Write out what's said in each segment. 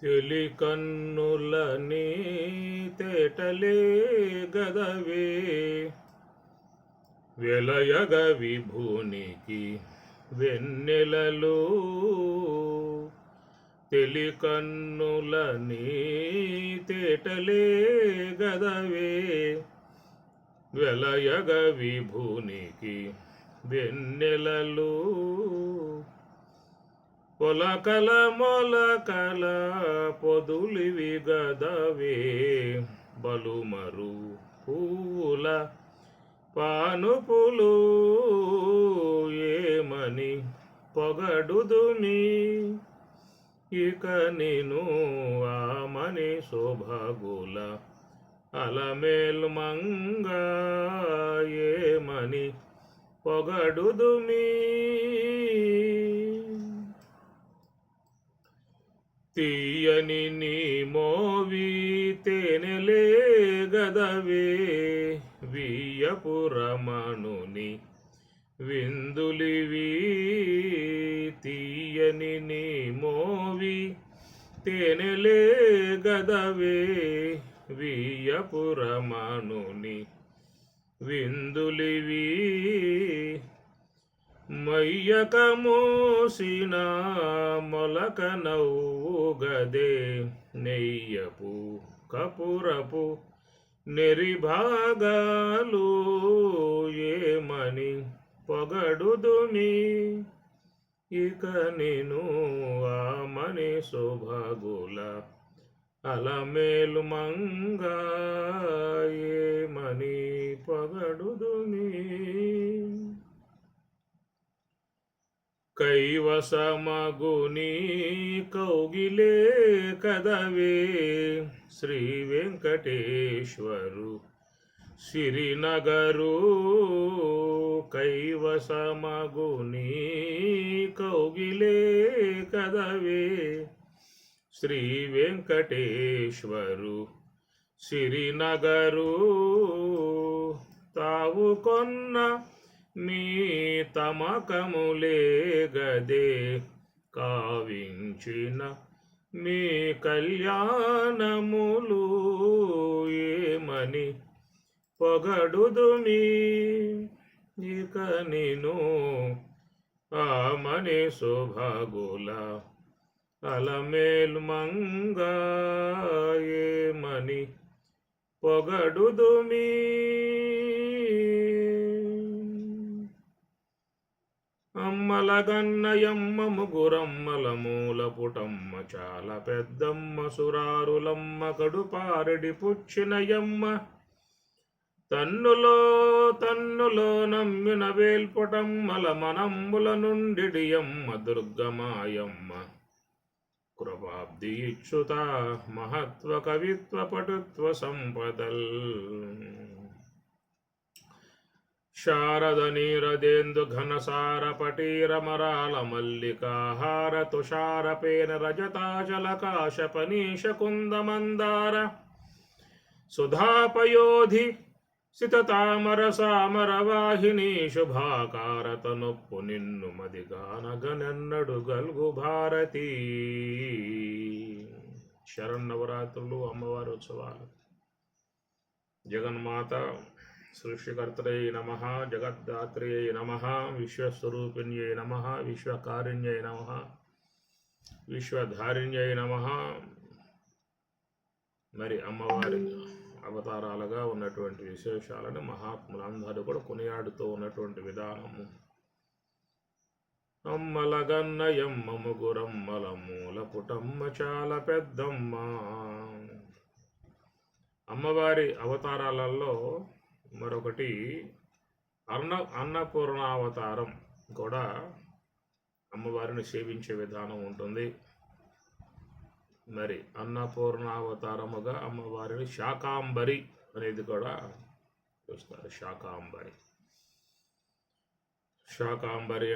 తెలి కన్నులని తేటలే గదవే వెలయగ విభునికి వెన్నెలలు తెలి కన్నులని తేటలే గదవే వెలయగ విభునికి వెన్నెలలు పొలకల మొలకల పొదులివి గదవే బలుమరు పూల పానుపులు ఏమని పొగడుదుమి ఇక నేను ఆమని శోభగుల అలమేలు మంగ ఏమని పొగడుదుమి తీయని నీ మోవి తేనెలే గదవే వియ్యపురమణుని విందులివి తీయని నీ మోవి తేనెలే గదవే వియ్యపురమణుని విందులివి మయ్యక మోసిన మొలక నవ్వుగదే నెయ్యపు కపురపు నెరిభాగాలు ఏమని పొగడుదుమి ఇక నేను ఆమని శోభగుల అలమేలు మంగ ఏమని పొగడుదుమి కైవసమగుని కౌగిలే కదవే శ్రీ వెంకటేశ్వరు సిరినగరు కైవసమగుని కౌగిలే కదవే శ్రీ వెంకటేశ్వరు సిరినగరు తావు కొన్న మీ తమకములే గదే కావించిన మీ కళ్యాణములు ఏమని పొగడుదుమి ఇక నేను ఆమని శోభగుల అలమేలు మంగ ఏమని పొగడుదుమి అమ్మలగన్నయమ్మ ముగురమ్మల మూల పుటమ్మ చాలా పెద్దమ్మ సురారులమ్మ కడుపారడి పుచ్చినయమ్మ తన్నులో నమ్మిన వేల్పుటమ్మల మనమ్ముల నుండిడియమ్మ దుర్గమాయమ్మ కృపాబ్ది ఇచ్చుత మహత్వ కవిత్వ పటుత్వ సంపదల్ శారద నీరదేందు ఘనసార పటీరమరాల మల్లికాహార తుషారపేన రజతాచలకాశ పనీష కుందమందార సుధాపయోధి సితతామర సామర వాహిని శుభాకారత నొప్పు నిన్ను మదిగానగనెన్నడు గల్గు భారతీ శరన్నవరాత్రులు అమ్మవారి ఉత్సవాలు జగన్మాత సృష్టికర్తయై నమ జగద్దాత్రియై నమ విశ్వస్వరూపిణ్యై నమ విశ్వకారిణ్యై నమ విశ్వధారిణ్యై నమ. మరి అమ్మవారి అవతారాలుగా ఉన్నటువంటి విశేషాలను మహాత్ములందరూ కూడా కొనియాడుతూ ఉన్నటువంటి విధానము. అమ్మలగన్నయమ్మ ముగురమ్మల మూల పుటమ్మ చాలా పెద్దమ్మ. అమ్మవారి అవతారాలలో మరొకటి అన్నపూర్ణావతారం కూడా అమ్మవారిని సేవించే విధానం ఉంటుంది. మరి అన్నపూర్ణావతారముగా అమ్మవారిని శాకాంబరి అనేది కూడా చూస్తారు. శాకాంబరి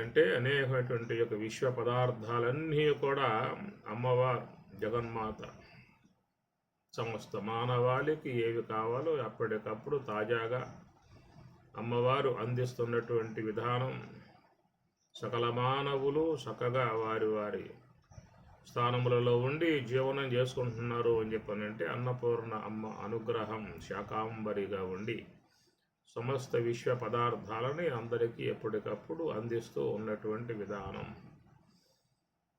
అంటే అనేకటువంటి యొక్క విశ్వ పదార్థాలన్నీ కూడా అమ్మవారు జగన్మాత సమస్త మానవాళికి ఏవి కావాలో అప్పటికప్పుడు తాజాగా అమ్మవారు అందిస్తున్నటువంటి విధానం. సకల మానవులు చక్కగా వారి వారి స్థానములలో ఉండి జీవనం చేసుకుంటున్నారు అని చెప్పనంటే అన్నపూర్ణ అమ్మ అనుగ్రహం శాకాంబరిగా ఉండి సమస్త విశ్వ పదార్థాలని అందరికీ ఎప్పటికప్పుడు అందిస్తూ ఉన్నటువంటి విధానం.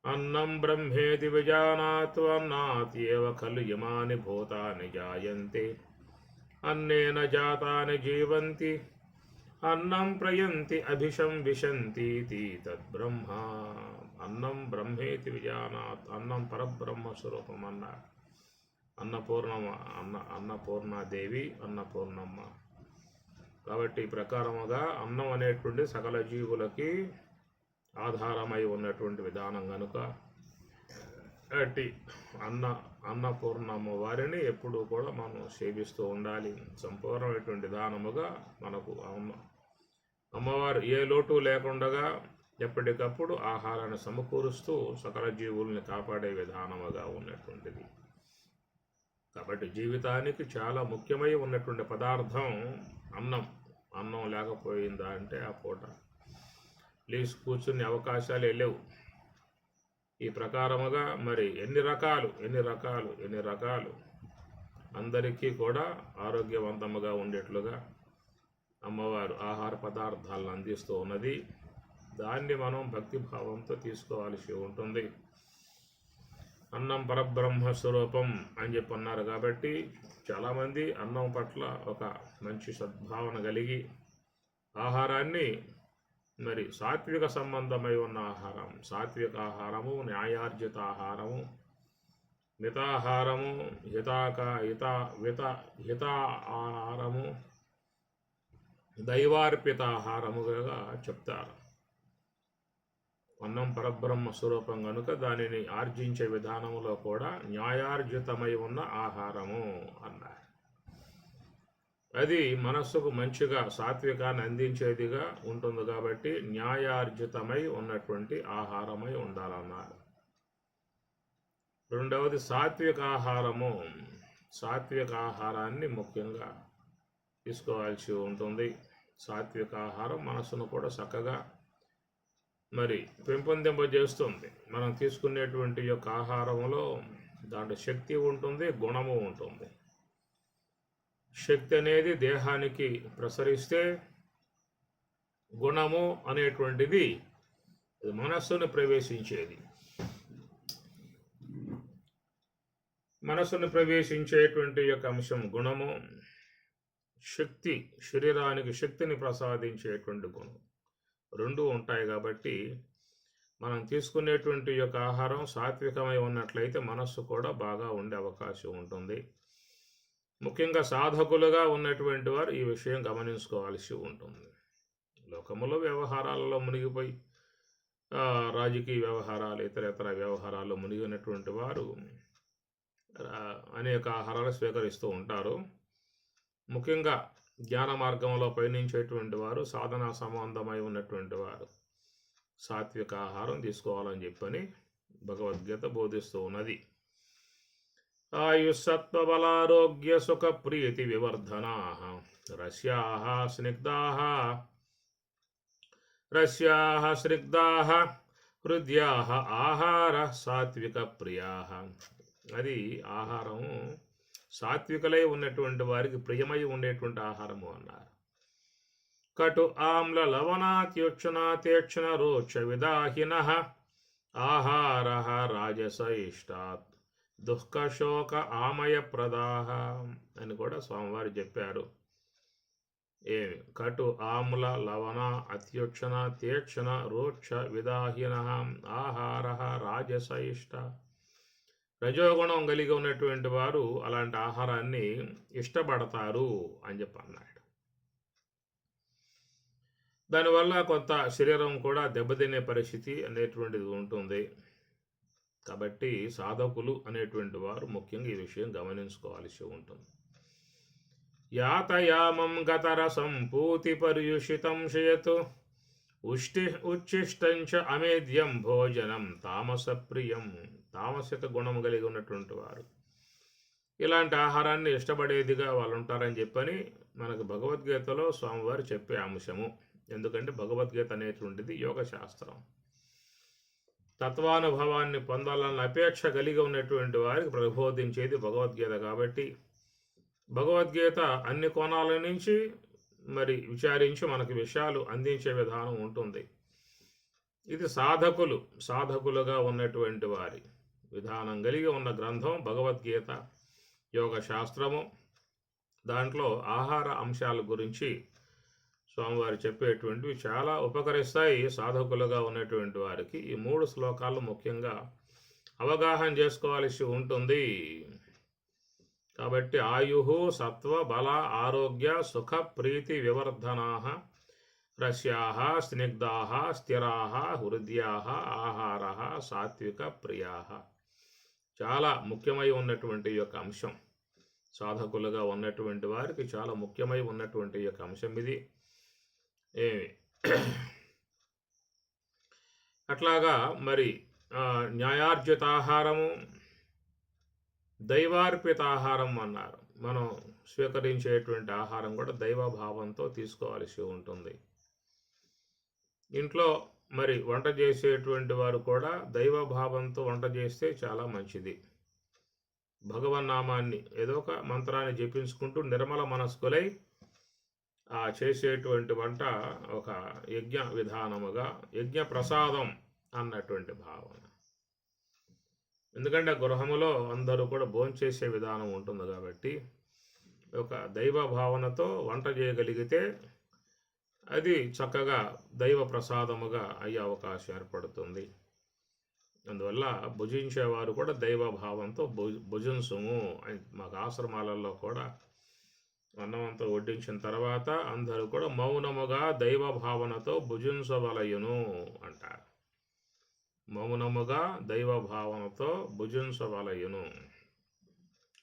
అన్నం బ్రహ్మేతి విజానాత్ అన్నాత్ ఏవ ఖలు ఇమాని భూతాని జాయంతే అన్నేన జాతాని జీవంతి అన్నం ప్రయంతి అభిషం విశంతీతి తద్బ్రహ్మ. అన్నం బ్రహ్మేతి విజానాత్, అన్నం పరబ్రహ్మ స్వరూపం అన్నారు. అన్నపూర్ణాదేవి అన్నపూర్ణమ్మ. కాబట్టి ఈ ప్రకారముగా అన్నం అనేటువంటి సకల జీవులకి ఆధారమై ఉన్నటువంటి విధానం కనుక అట్టి అన్నపూర్ణమ్మ వారిని ఎప్పుడూ కూడా మనం సేవిస్తూ ఉండాలి. సంపూర్ణమైనటువంటి విధానముగా మనకు అమ్మవారు ఏ లోటు లేకుండా ఎప్పటికప్పుడు ఆహారాన్ని సమకూరుస్తూ సకల జీవుల్ని కాపాడే విధానముగా ఉన్నటువంటిది. కాబట్టి జీవితానికి చాలా ముఖ్యమై ఉన్నటువంటి పదార్థం అన్నం. అన్నం లేకపోయిందా అంటే ఆ పూట ప్లీజ్ కూర్చునే అవకాశాలే లేవు. ఈ ప్రకారముగా మరి ఎన్ని రకాలు అందరికీ కూడా ఆరోగ్యవంతముగా ఉండేట్లుగా అమ్మవారు ఆహార పదార్థాలను అందిస్తూ ఉన్నది. దాన్ని మనం భక్తిభావంతో తీసుకోవాల్సి ఉంటుంది. అన్నం పరబ్రహ్మ స్వరూపం అని చెప్పి అన్నారు. కాబట్టి చాలామంది అన్నం పట్ల ఒక మంచి సద్భావన కలిగి ఆహారాన్ని మరి సాత్విక సంబంధమై ఉన్న ఆహారం, సాత్విక ఆహారము, న్యాయార్జిత ఆహారము, మితాహారము, హిత ఆహారము, దైవార్పిత ఆహారముగా చెప్తారు. అన్నం పరబ్రహ్మ స్వరూపం కనుక దానిని ఆర్జించే విధానములో కూడా న్యాయార్జితమై ఉన్న ఆహారము అన్నారు. అది మనస్సుకు మంచిగా సాత్వికాన్ని అందించేదిగా ఉంటుంది. కాబట్టి న్యాయార్జితమై ఉన్నటువంటి ఆహారమై ఉండాలన్నారు. రెండవది సాత్విక ఆహారము. సాత్విక ఆహారాన్ని ముఖ్యంగా తీసుకోవాల్సి ఉంటుంది. సాత్విక ఆహారం మనస్సును కూడా చక్కగా మరి పెంపొందింపజేస్తుంది. మనం తీసుకునేటువంటి యొక్క ఆహారంలో దాంట్లో శక్తి ఉంటుంది, గుణము ఉంటుంది. శక్తి అనేది దేహానికి ప్రసరిస్తే గుణము అనేటువంటిది మనస్సును ప్రవేశించేది. మనస్సును ప్రవేశించేటువంటి యొక్క అంశం గుణము. శక్తి శరీరానికి శక్తిని ప్రసాదించేటువంటి గుణం రెండు ఉంటాయి. కాబట్టి మనం తీసుకునేటువంటి యొక్క ఆహారం సాత్వికమై ఉన్నట్లయితే మనస్సు కూడా బాగా ఉండే అవకాశం ఉంటుంది. ముఖ్యంగా సాధకులుగా ఉన్నటువంటి వారు ఈ విషయం గమనించుకోవాల్సి ఉంటుంది. లోకములో వ్యవహారాలలో మునిగిపోయి రాజకీయ వ్యవహారాలు ఇతర వ్యవహారాల్లో మునిగినటువంటి వారు అనేక ఆహారాలు స్వీకరిస్తూ ఉంటారు. ముఖ్యంగా జ్ఞాన మార్గంలో పయనించేటువంటి వారు, సాధనా సంబంధమై ఉన్నటువంటి వారు సాత్విక ఆహారం తీసుకోవాలని చెప్పని భగవద్గీత బోధిస్తూ ఉన్నది. ఆయుస్సత్వబలారోగ్య సుఖ ప్రీతి వివర్ధనా రస్యాః స్నిగ్ధాః హృద్యాః ఆహార సాత్విక ప్రియాః. అది ఆహారము సాత్వికలై ఉన్నటువంటి వారికి ప్రియమై ఉండేటువంటి ఆహారము అన్నారు. కటు ఆమ్ల లవణాత్యుక్షణ రోచ విదాహినః ఆహారః రాజస ఇష్టాత్ దుఃఖశోక ఆమయ ప్రదాహ అని కూడా స్వామివారు చెప్పారు. ఏమి కటు ఆమ్ల లవణ అత్యుక్షణ తీక్షణ రోక్ష విదాహినః ఆహారః రాజస ఇష్ట. రజోగుణం కలిగి ఉన్నటువంటి వారు అలాంటి ఆహారాన్ని ఇష్టపడతారు అని చెప్పి అన్నాడు. దానివల్ల కొంత శరీరం కూడా దెబ్బతినే పరిస్థితి అనేటువంటిది ఉంటుంది. కాబట్టి సాధకులు అనేటువంటి వారు ముఖ్యంగా ఈ విషయం గమనించుకోవాల్సి ఉంటుంది. యాతయామం గతరసం పూతి పర్యుషితం శయతు ఉచ్ఛిష్టంచ అమేద్యం భోజనం తామస ప్రియం. తామసిక గుణం కలిగి ఉన్నటువంటి వారు ఇలాంటి ఆహారాన్ని ఇష్టపడేదిగా వాళ్ళు ఉంటారని చెప్పని మనకు భగవద్గీతలో స్వామివారు చెప్పే అంశము. ఎందుకంటే భగవద్గీత అనేటువంటిది యోగ శాస్త్రం. తత్వానుభవాన్ని పొందాలన్న అపేక్ష కలిగి ఉన్నటువంటి వారికి ప్రబోధించేది భగవద్గీత కాబట్టి భగవద్గీత అన్ని కోణాల నుంచి మరి విచారించి మనకు విషయాలు అందించే విధానం ఉంటుంది. ఇది సాధకులుగా ఉన్నటువంటి వారి విధానం కలిగి ఉన్న గ్రంథం భగవద్గీత యోగ శాస్త్రము. దాంట్లో ఆహార అంశాల గురించి స్వామివారు చెప్పేటువంటివి చాలా ఉపకరిస్తాయి సాధకులుగా ఉన్నటువంటి వారికి. ఈ 3 శ్లోకాలు ముఖ్యంగా అవగాహన చేసుకోవాల్సి ఉంటుంది. కాబట్టి ఆయుః సత్వ బల ఆరోగ్య సుఖ ప్రీతి వివర్ధనాః రస్యాః స్నిగ్ధాః స్థిరాః హృద్యాః ఆహారః సాత్విక ప్రియాః. చాలా ముఖ్యమై ఉన్నటువంటి యొక్క అంశం, సాధకులుగా ఉన్నటువంటి వారికి చాలా ముఖ్యమై ఉన్నటువంటి యొక్క అంశం ఇది. ఏమి అట్లాగా మరి న్యాయార్జితాహారము, దైవార్పిత ఆహారం అన్నారు. మనం స్వీకరించేటువంటి ఆహారం కూడా దైవభావంతో తీసుకోవాల్సి ఉంటుంది. ఇంట్లో మరి వంట చేసేటువంటి వారు కూడా దైవభావంతో వంట చేస్తే చాలా మంచిది. భగవన్నామాన్ని ఏదో ఒక మంత్రాన్ని జపించుకుంటూ నిర్మల మనస్కులై చేసేటువంటి వంట ఒక యజ్ఞ విధానముగా, యజ్ఞ ప్రసాదం అన్నటువంటి భావన. ఎందుకంటే గృహములో అందరూ కూడా భోంచేసే విధానం ఉంటుంది కాబట్టి ఒక దైవ భావనతో వంట చేయగలిగితే అది చక్కగా దైవ ప్రసాదముగా అయ్యే అవకాశం ఏర్పడుతుంది. అందువల్ల భుజించేవారు కూడా దైవ భావంతో భుజించుము. మాకు ఆశ్రమాలలో కూడా అన్నమంతా వడ్డించిన తర్వాత అందరూ కూడా మౌనముగా దైవ భావనతో భుజించవలయును అంటారు. మౌనముగా దైవ భావనతో భుజించవలయును.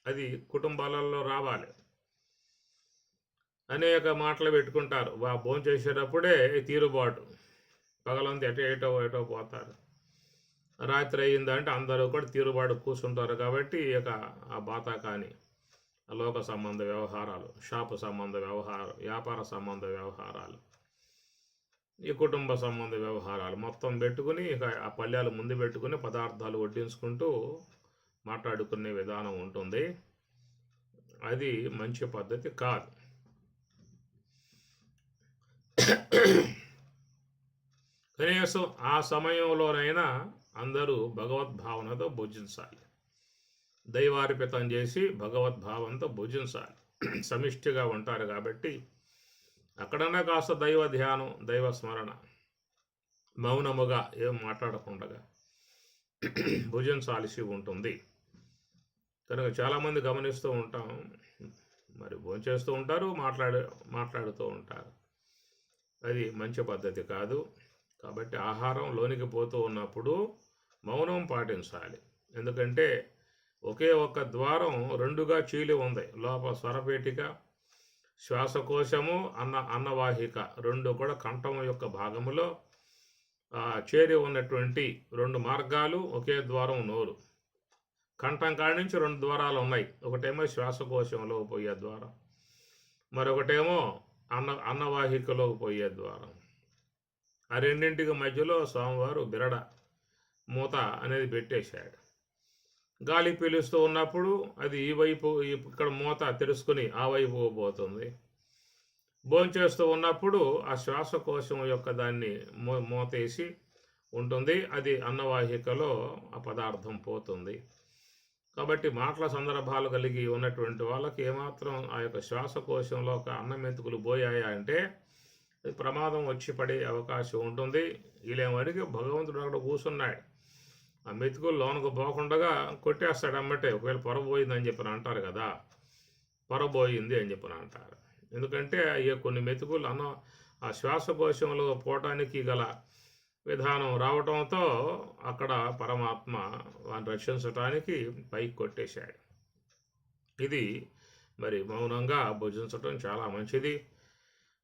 అది కుటుంబాలలో రావాలి. అనేక మాటలు పెట్టుకుంటారు. భోంచేసేటప్పుడే తీరుబాటు, పగలంతా ఎటో పోతారు. రాత్రి అయ్యిందంటే అందరూ కూడా తీరుబాటు కూర్చుంటారు. కాబట్టి ఇక ఆ బాతాకాని లోక సంబంధ వ్యవహారాలు, షాపు సంబంధ వ్యవహారాలు, వ్యాపార సంబంధ వ్యవహారాలు, ఈ కుటుంబ సంబంధ వ్యవహారాలు మొత్తం పెట్టుకుని ఇక ఆ పళ్ళ్యాలు ముందు పెట్టుకుని పదార్థాలు వడ్డించుకుంటూ మాట్లాడుకునే విధానం ఉంటుంది. అది మంచి పద్ధతి కాదు. కనీసం ఆ సమయంలోనైనా అందరూ భగవద్భావనతో భుజించాలి. దైవార్పితం చేసి భగవద్భావంతో భుజించాలి. సమిష్టిగా ఉంటారు కాబట్టి అక్కడన్నా కాస్త దైవ ధ్యానం, దైవ స్మరణ, మౌనముగా ఏం మాట్లాడకుండా భుజించాల్సి ఉంటుంది. కనుక చాలామంది గమనిస్తూ ఉంటాం, మరి భోంచేస్తూ ఉంటారు, మాట్లాడుతూ ఉంటారు. అది మంచి పద్ధతి కాదు. కాబట్టి ఆహారం లోనికి పోతూ ఉన్నప్పుడు మౌనం పాటించాలి. ఎందుకంటే ఒకే ఒక్క ద్వారం రెండుగా చీలి ఉంది. లోపల స్వరపేటిక, శ్వాసకోశము, అన్నవాహిక రెండు కూడా కంఠం యొక్క భాగములో చేరి ఉన్నటువంటి 2 మార్గాలు. ఒకే ద్వారం నోరు. కంఠం కాడి నుంచి 2 ద్వారాలు ఉన్నాయి. ఒకటేమో శ్వాసకోశంలో పోయే ద్వారం, మరొకటేమో అన్నవాహికలోకి పోయే ద్వారం. ఆ రెండింటికి మధ్యలో స్వామివారు బిరడ మూత అనేది పెట్టేశాడు. గాలి పీలుస్తూ ఉన్నప్పుడు అది ఈ వైపు ఇక్కడ మూత తెరుచుకుని ఆ వైపు పోతుంది. భోంచేస్తూ ఉన్నప్పుడు ఆ శ్వాసకోశం యొక్క దాన్ని మూతేసి ఉంటుంది. అది అన్నవాహికలో ఆ పదార్థం పోతుంది. కాబట్టి మాటల సందర్భాలు కలిగి ఉన్నటువంటి వాళ్ళకి ఏమాత్రం ఆ యొక్క శ్వాసకోశంలో ఒక అన్నమెతుకులు పోయాయా అంటే ప్రమాదం వచ్చి పడే అవకాశం ఉంటుంది. వీళ్ళేమడికి భగవంతుడు అక్కడ కూర్చున్నాడు, ఆ మెతుకులు లోనకు పోకుండా కొట్టేస్తాడు అమ్మటే. ఒకవేళ పొరబోయిందని చెప్పని అంటారు కదా, పొరబోయింది అని చెప్పని అంటారు. ఎందుకంటే అయ్యే కొన్ని మెతుకులు ఆ శ్వాసకోశంలో పోవటానికి గల విధానం రావటంతో అక్కడ పరమాత్మ వారిని రక్షించటానికి పైకి కొట్టేశాడు. ఇది మరి మౌనంగా భుజించటం చాలా మంచిది.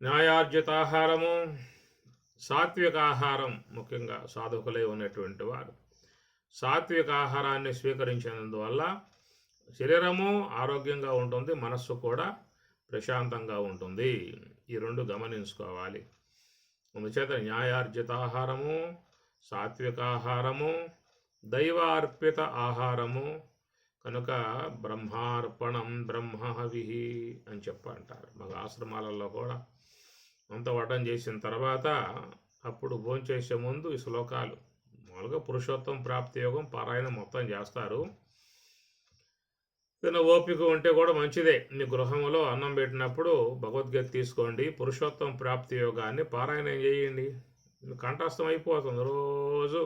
న్యాయార్జిత ఆహారము, సాత్విక ఆహారం, ముఖ్యంగా సాధకులై ఉన్నటువంటి వారు సాత్విక ఆహారాన్ని స్వీకరించినందువల్ల శరీరము ఆరోగ్యంగా ఉంటుంది, మనస్సు కూడా ప్రశాంతంగా ఉంటుంది. ఈ 2 గమనించుకోవాలి. అందుచేత న్యాయార్జిత ఆహారము, సాత్విక ఆహారము, దైవార్పిత ఆహారము కనుక బ్రహ్మార్పణం బ్రహ్మహవి అని అంటారు. మాకు ఆశ్రమాలలో కూడా అంత వడ్డం చేసిన తర్వాత అప్పుడు భోంచేసే ముందు ఈ శ్లోకాలు మామూలుగా పురుషోత్తం ప్రాప్తి యోగం పారాయణం మొత్తం చేస్తారు. ఏదైనా ఓపిక ఉంటే కూడా మంచిదే. మీ గృహంలో అన్నం పెట్టినప్పుడు భగవద్గీత తీసుకోండి, పురుషోత్తం ప్రాప్తి యోగాన్ని పారాయణం చేయండి. కంఠస్థం అయిపోతుంది. రోజు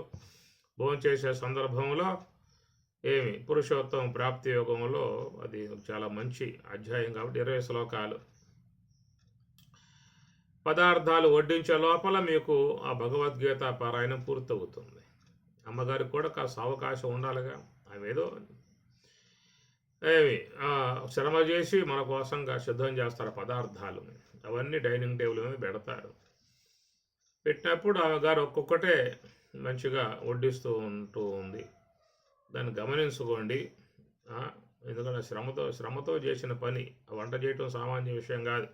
భోంచేసే సందర్భంలో పురుషోత్తం ప్రాప్తి యోగంలో అది చాలా మంచి అధ్యాయం కాబట్టి 20 శ్లోకాలు. పదార్థాలు వడ్డించే లోపల మీకు ఆ భగవద్గీత పారాయణం పూర్తవుతుంది. అమ్మగారికి కూడా కాస్త అవకాశం ఉండాలిగా. ఆమె ఏదో శ్రమ చేసి మన కోసంగా సిద్ధం చేస్తారు పదార్థాలు. అవన్నీ డైనింగ్ టేబుల్ మీద పెడతారు. పెట్టినప్పుడు ఆమె గారు ఒక్కొక్కటే మంచిగా వడ్డిస్తూ ఉంటూ ఉంది. దాన్ని గమనించుకోండి. ఎందుకంటే శ్రమతో చేసిన పని, వంట చేయటం సామాన్య విషయం కాదు.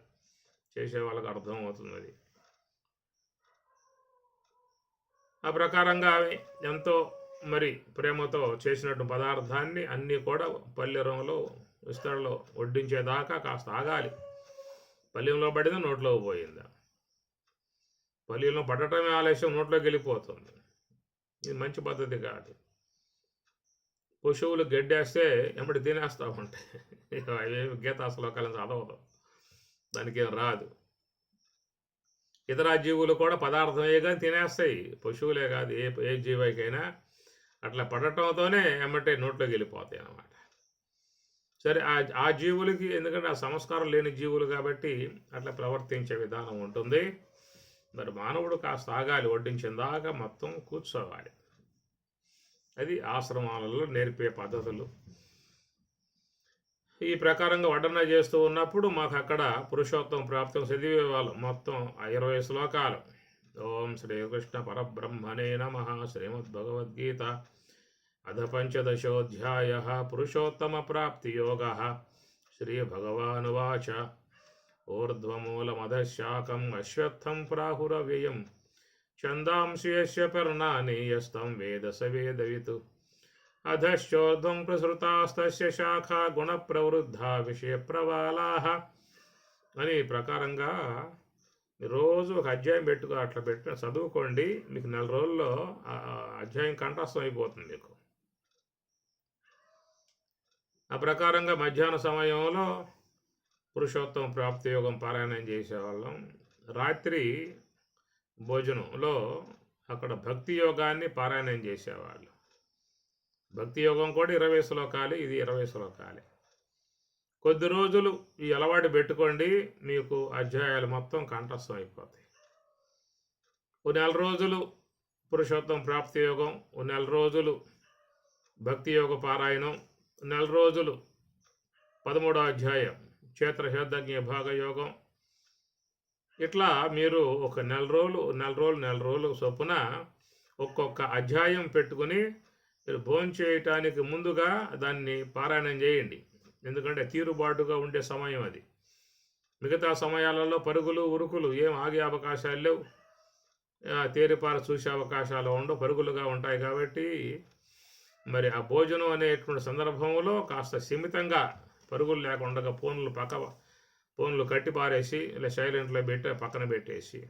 చేసే వాళ్ళకి అర్థమవుతుంది అది. ఆ ప్రకారంగా ఆమె ఎంతో మరి ప్రేమతో చేసినట్టు పదార్థాన్ని అన్నీ కూడా పల్లెరంలో విస్తరణలో వడ్డించేదాకా కాస్త ఆగాలి. పల్లెంలో పడిందా నోట్లో పోయిందా? పల్లెంలో పడటమే ఆలస్యం నోట్లోకి వెళ్ళిపోతుంది. ఇది మంచి పద్ధతి కాదు. పశువులు గడ్డేస్తే ఎమ్మడి తినేస్తూ ఉంటాయి. అవేమి గీతా శ్లోకాలను చదవదు, దానికి ఏం రాదు. ఇతర జీవులు కూడా పదార్థం వేయగా తినేస్తాయి. పశువులే కాదు, ఏ జీవికైనా అట్లా పడటంతోనే ఎమ్మటే నోట్లోకి వెళ్ళిపోతాయి అన్నమాట. సరే, ఆ జీవులకి ఎందుకంటే ఆ సంస్కారం లేని జీవులు కాబట్టి అట్లా ప్రవర్తించే విధానం ఉంటుంది. మరి మానవుడు కాస్త ఆగాలి, వడ్డించిన దాకా మొత్తం కూర్చోవాలి. అది ఆశ్రమాలలో నేర్పే పద్ధతులు. ఈ ప్రకారంగా వడ్డన చేస్తూ ఉన్నప్పుడు మాకు అక్కడ పురుషోత్తం ప్రాప్తం చదివే వాళ్ళు మొత్తం 20 శ్లోకాలు. ఓం శ్రీకృష్ణ పరబ్రహ్మణే నమః. శ్రీమద్భగవద్గీత అధ పంచదశోధ్యాయ పురుషోత్తమ ప్రాప్తి యోగ. శ్రీభగవానువాచ ఊర్ధ్వమూలమధశాకం అశ్వత్థం ప్రాహురవ్యయం ఛందాంసి యస్య పర్ణాని యస్తం వేద స వేదవిత్ అధశ్చోర్ధ్వం ప్రసృతాస్తస్య శాఖా గుణ ప్రవృద్ధా విషయ ప్రవాలాః అని ప్రకారంగా రోజు ఒక అధ్యాయం అట్లా చదువుకోండి. మీకు 4 రోజుల్లో అధ్యాయం కంఠస్థం అయిపోతుంది మీకు. ఆ ప్రకారంగా మధ్యాహ్న సమయంలో పురుషోత్తమ ప్రాప్తి యోగం పారాయణం చేసేవాళ్ళం. రాత్రి భోజనంలో అక్కడ భక్తి యోగాన్ని పారాయణం చేసేవాళ్ళు. భక్తి యోగం కూడా 20 శ్లోకాలు, ఇది 20 శ్లోకాలే. కొద్ది రోజులు ఈ అలవాటు పెట్టుకోండి, మీకు అధ్యాయాలు మొత్తం కంఠస్థం అయిపోతాయి. ఓ 4 రోజులు పురుషోత్తం ప్రాప్తి యోగం, ఓ 4 రోజులు భక్తి యోగ పారాయణం, 4 రోజులు 13వ అధ్యాయం క్షేత్రశబ్దజ్ఞ భాగయోగం. ఇట్లా మీరు ఒక 4 రోజులు చొప్పున ఒక్కొక్క అధ్యాయం పెట్టుకుని మీరు భోజనం చేయటానికి ముందుగా దాన్ని పారాయణం చేయండి. ఎందుకంటే తీరుబాటుగా ఉండే సమయం అది. మిగతా సమయాలలో పరుగులు ఉరుకులు ఏం ఆగే అవకాశాలు లేవు, తేరిపార చూసే అవకాశాలు ఉండవు, పరుగులుగా ఉంటాయి. కాబట్టి మరి ఆ భోజనం అనేటువంటి సందర్భంలో కాస్త సీమితంగా, పరుగులు లేకుండా ఫోన్లు కట్టి పారేసి ఇలా సైలెంట్లో పెట్టి పక్కన పెట్టేసి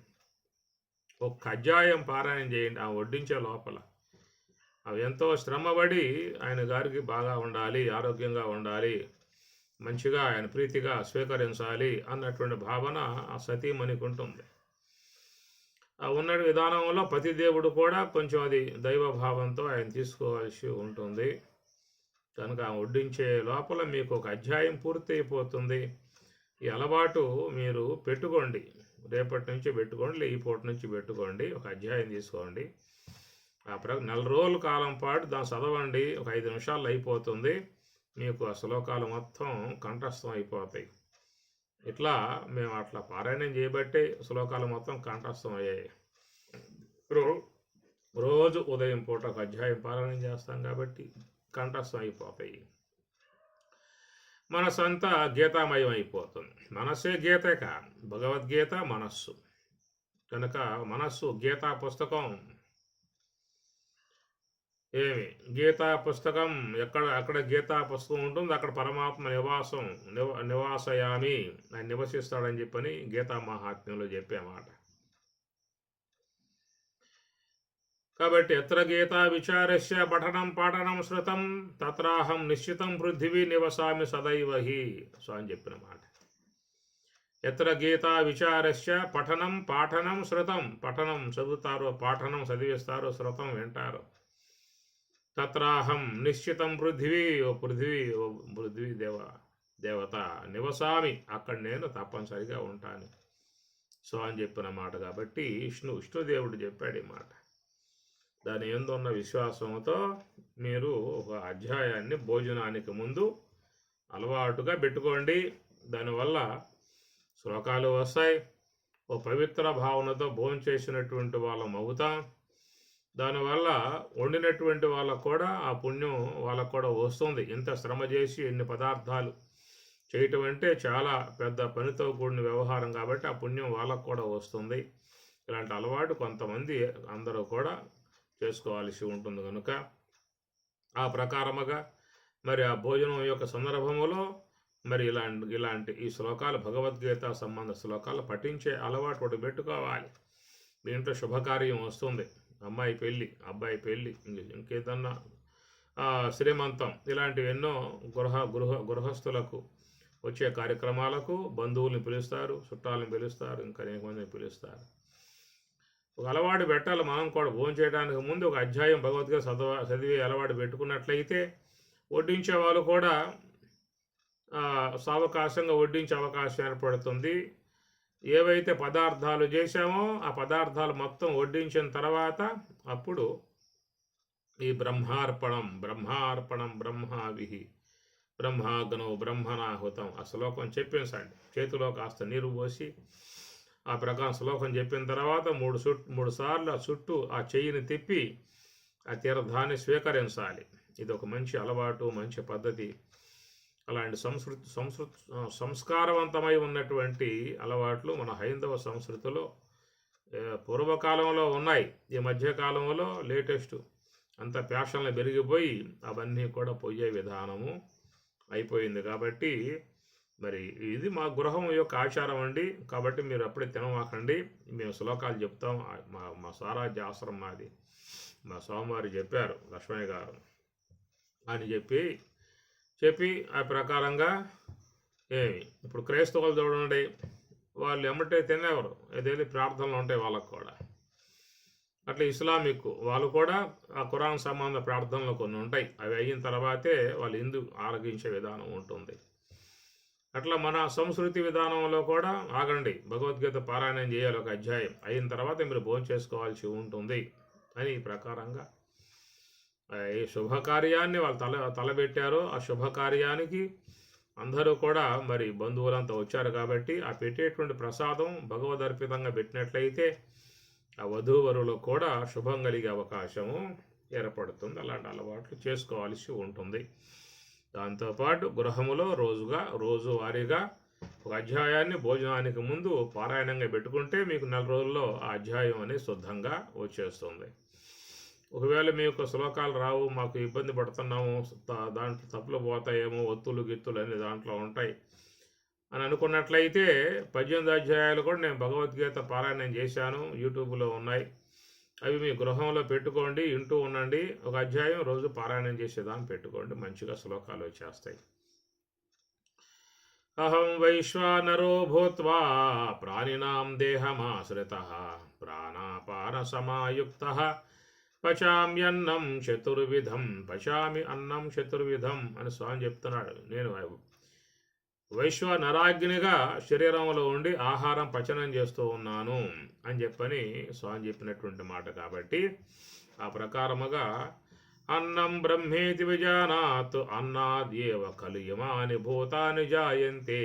ఒక్క అధ్యాయం పారాయణం చేయండి. ఆ వడ్డించే లోపల అవి ఎంతో శ్రమపడి ఆయన గారికి బాగా ఉండాలి, ఆరోగ్యంగా ఉండాలి, మంచిగా ఆయన ప్రీతిగా స్వీకరించాలి అన్నటువంటి భావన ఆ సతీమణికి ఉంటుంది. ఆ ఉన్న విధానంలో పతిదేవుడు కూడా కొంచెం అది దైవభావంతో ఆయన తీసుకోవాల్సి ఉంటుంది. కనుక వడ్డించే లోపల మీకు ఒక అధ్యాయం పూర్తి అయిపోతుంది. ఈ అలవాటు మీరు పెట్టుకోండి, రేపటి నుంచి పెట్టుకోండి, ఈ పూట నుంచి పెట్టుకోండి. ఒక అధ్యాయం తీసుకోండి. ఆ 4 రోజుల కాలం పాటు దాన్ని చదవండి. ఒక 5 నిమిషాల్లో అయిపోతుంది. మీకు ఆ శ్లోకాలు మొత్తం కంఠస్థం అయిపోతాయి. ఇట్లా మేము అట్లా పారాయణం చేయబట్టే శ్లోకాలు మొత్తం కంఠస్థం అయ్యాయి. రోజు ఉదయం పూట ఒక అధ్యాయం పారాయణం చేస్తాం కాబట్టి కంఠస్థం అయిపోతాయి. మనసంతా గీతామయం అయిపోతుంది. మనస్సే గీతక, భగవద్గీత మనస్సు. కనుక మనస్సు గీతా పుస్తకం. ఏమి గీతా పుస్తకం అక్కడ గీతా పుస్తకం ఉంటుంది, అక్కడ పరమాత్మ నివాసయామి, ఆయన నివసిస్తాడని చెప్పని గీతా మహాత్మ్యంలో చెప్పే మాట. కాబట్టి ఎత్ర గీతా విచారస్య పఠనం పాఠనం శృతం తత్రాహం నిశ్చితం పృథివీ నివసామి సదైవహి. స్వామి చెప్పిన మాట. ఎత్ర గీతా విచారస్య పఠనం పాఠనం శృతం, పఠనం చదువుతారు, పాఠనం చదివిస్తారు, శృతం వింటారు. తత్రాహం నిశ్చితం పృథివీ, ఓ పృథివీ దేవత నివసామి, అక్కడ నేను తప్పనిసరిగా ఉంటాను. స్వామి చెప్పిన మాట. కాబట్టి విష్ణుదేవుడు చెప్పాడు ఈ మాట. దాని యందు ఉన్న విశ్వాసంతో మీరు ఒక అధ్యాయాన్ని భోజనానికి ముందు అలవాటుగా పెట్టుకోండి. దానివల్ల శ్లోకాలు వస్తాయి. ఓ పవిత్ర భావనతో భోజనం చేసినటువంటి వాళ్ళం అవుతాం. దానివల్ల వండినటువంటి వాళ్ళకు కూడా ఆ పుణ్యం వాళ్ళకు కూడా వస్తుంది. ఇంత శ్రమ చేసి ఎన్ని పదార్థాలు చేయటం అంటే చాలా పెద్ద పనితో కూడిన వ్యవహారం కాబట్టి ఆ పుణ్యం వాళ్ళకు కూడా వస్తుంది. ఇలాంటి అలవాటు కొంతమంది అందరూ కూడా చేసుకోవాల్సి ఉంటుంది కనుక ఆ ప్రకారముగా మరి ఆ భోజనం యొక్క సందర్భములో మరి ఇలాంటి ఈ శ్లోకాలు, భగవద్గీత సంబంధ శ్లోకాలు పఠించే అలవాటు ఒకటి పెట్టుకోవాలి. దీంట్లో శుభకార్యం వస్తుంది. అమ్మాయి పెళ్ళి, అబ్బాయి పెళ్ళి, ఇంకేదన్నా శ్రీమంతం, ఇలాంటివి ఎన్నో గృహస్థులకు వచ్చే కార్యక్రమాలకు బంధువుల్ని పిలుస్తారు, చుట్టాలను పిలుస్తారు, ఇంకా అనేక మందిని పిలుస్తారు. ఒక అలవాటు పెట్టాలి. మనం కూడా భోజనం చేయడానికి ముందు ఒక అధ్యాయం భగవద్గీత చదివే అలవాటు పెట్టుకున్నట్లయితే వడ్డించే వాళ్ళు కూడా సావకాశంగా వడ్డించే అవకాశం ఏర్పడుతుంది. ఏవైతే పదార్థాలు చేశామో ఆ పదార్థాలు మొత్తం వడ్డించిన తర్వాత అప్పుడు ఈ బ్రహ్మార్పణం బ్రహ్మావిహి బ్రహ్మాగ్నో బ్రహ్మణాహుతం ఆ శ్లోకం చెప్పించండి. చేతిలో కాస్త నీరు పోసి ఆ ప్రకారం శ్లోకం చెప్పిన తర్వాత మూడు సార్లు ఆ చుట్టూ ఆ చెయ్యిని తిప్పి ఆ తీర్థాన్ని స్వీకరించాలి. ఇది ఒక మంచి అలవాటు, మంచి పద్ధతి. అలాంటి సంస్కారవంతమై ఉన్నటువంటి అలవాట్లు మన హైందవ సంస్కృతిలో పూర్వకాలంలో ఉన్నాయి. ఈ మధ్యకాలంలో లేటెస్ట్ అంత ఫ్యాషన్లు పెరిగిపోయి అవన్నీ కూడా పోయే విధానము అయిపోయింది. కాబట్టి మరి ఇది మా గృహం యొక్క ఆచారం అండి. కాబట్టి మీరు అప్పుడే తినమాకండి. మేము శ్లోకాలు చెప్తాం. మా స్వరాజ్య ఆశ్రమం మాది. మా స్వామివారు చెప్పారు, లక్ష్మయ్య గారు అని చెప్పి ఆ ప్రకారంగా ఇప్పుడు క్రైస్తవులు చూడండి, వాళ్ళు ఎమ్మటే తినేవారు, ఏదైతే ప్రార్థనలు ఉంటాయి వాళ్ళకు కూడా. అట్లా ఇస్లామిక్ వాళ్ళు కూడా ఆ ఖురాన్ సంబంధ ప్రార్థనలు కొన్ని ఉంటాయి. అవి అయిన తర్వాతే వాళ్ళు హిందూ ఆరగించే విధానం ఉంటుంది. అట్లా మన సంస్కృతి విధానంలో కూడా ఆగండి, భగవద్గీత పారాయణం చేయాలి, ఒక అధ్యాయం అయిన తర్వాత మీరు భోజనం చేసుకోవాల్సి ఉంటుంది అని ఈ ప్రకారంగా ఈ శుభకార్యాన్ని వాళ్ళు తలబెట్టారు. ఆ శుభకార్యానికి అందరూ కూడా మరి బంధువులంతా వచ్చారు కాబట్టి ఆ పెట్టేటువంటి ప్రసాదం భగవదర్పితంగా పెట్టినట్లయితే ఆ వధూవరులకు కూడా శుభం కలిగే అవకాశము ఏర్పడుతుంది. అలాంటి అలవాట్లు చేసుకోవాల్సి ఉంటుంది. దాంతోపాటు గృహములో రోజువారీగా ఒక అధ్యాయాన్ని భోజనానికి ముందు పారాయణంగా పెట్టుకుంటే మీకు 4 రోజుల్లో ఆ అధ్యాయం అనేది శుద్ధంగా వచ్చేస్తుంది. ఒకవేళ మీకు శ్లోకాలు రావు, మాకు ఇబ్బంది పడుతున్నాము, దాంట్లో తప్పులు పోతాయేమో, ఒత్తులు గిత్తులు అన్ని దాంట్లో ఉంటాయి అని అనుకున్నట్లయితే 18 అధ్యాయాలు కూడా నేను భగవద్గీత పారాయణం చేశాను, యూట్యూబ్లో ఉన్నాయి. అవి మీ గృహంలో పెట్టుకోండి, వింటూ ఉండండి. ఒక అధ్యాయం రోజు పారాయణం చేసేదాన్ని పెట్టుకోండి, మంచిగా శ్లోకాలు వచ్చేస్తాయి. అహం వైశ్వానరో భూత్వా ప్రాణినాం దేహమాశ్రితః ప్రాణాపాన సమాయుక్తః పచామి అన్నం చతుర్విధం అని స్వామి చెప్తున్నాడు. నేను వైశ్వనరాగ్నిగా శరీరంలో ఉండి ఆహారం పచనం చేస్తూ ఉన్నాను అని చెప్పని స్వామి చెప్పినటువంటి మాట. కాబట్టి ఆ ప్రకారముగా అన్నం బ్రహ్మేతి విజానాత్ అన్నాద్యేవ ఖలు ఇమాని భూతాని జాయంతే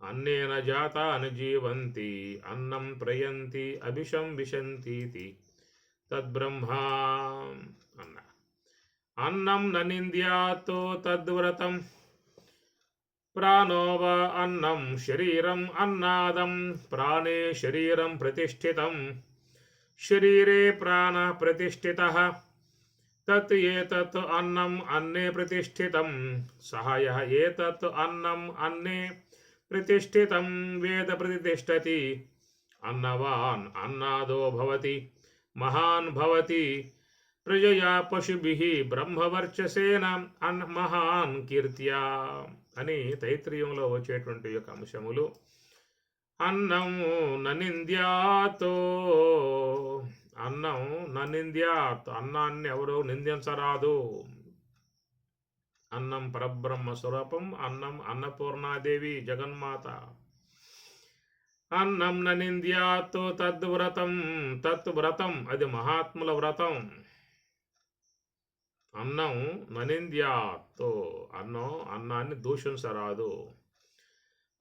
అన్నేన జాతాని జీవంతి అన్నం ప్రయంతి అభిషం విశంతీతి తద్బ్రహ్మా అన్న. అన్నం ననింద్యాతో తద్వ్రతం ప్రాణోవ అన్నం శరీరం అన్నాదం ప్రాణే శరీరం ప్రతిష్ఠితం శరీరే ప్రాణ ప్రతిష్ఠితః తత్ ఏతత్ అన్నం అన్నే ప్రతిష్ఠితం సహ యః ఏతత్ అన్నం అన్నే ప్రతిష్ఠితం వేద ప్రతిష్టతి అన్నవాన్ అన్నాదో భవతి మహాన్ భవతి ప్రజయా పశుభిః బ్రహ్మవర్చసేన మహాన్ కీర్త్యా అని తైత్రీయంలో వచ్చేటువంటి యొక్క అంశములు. అన్నము ననింద్యాతో, అన్నం ననింద్యాత్, అన్నాన్ని ఎవరో నిందించరాదు. అన్నం పరబ్రహ్మ స్వరూపం, అన్నం అన్నపూర్ణాదేవి జగన్మాత. అన్నం ననింద్యాతో తద్వ్రతం, తత్వ్రతం అది మహాత్ముల వ్రతం. అన్నం ననింద్యాతో, అన్నాన్ని దూషించరాదు.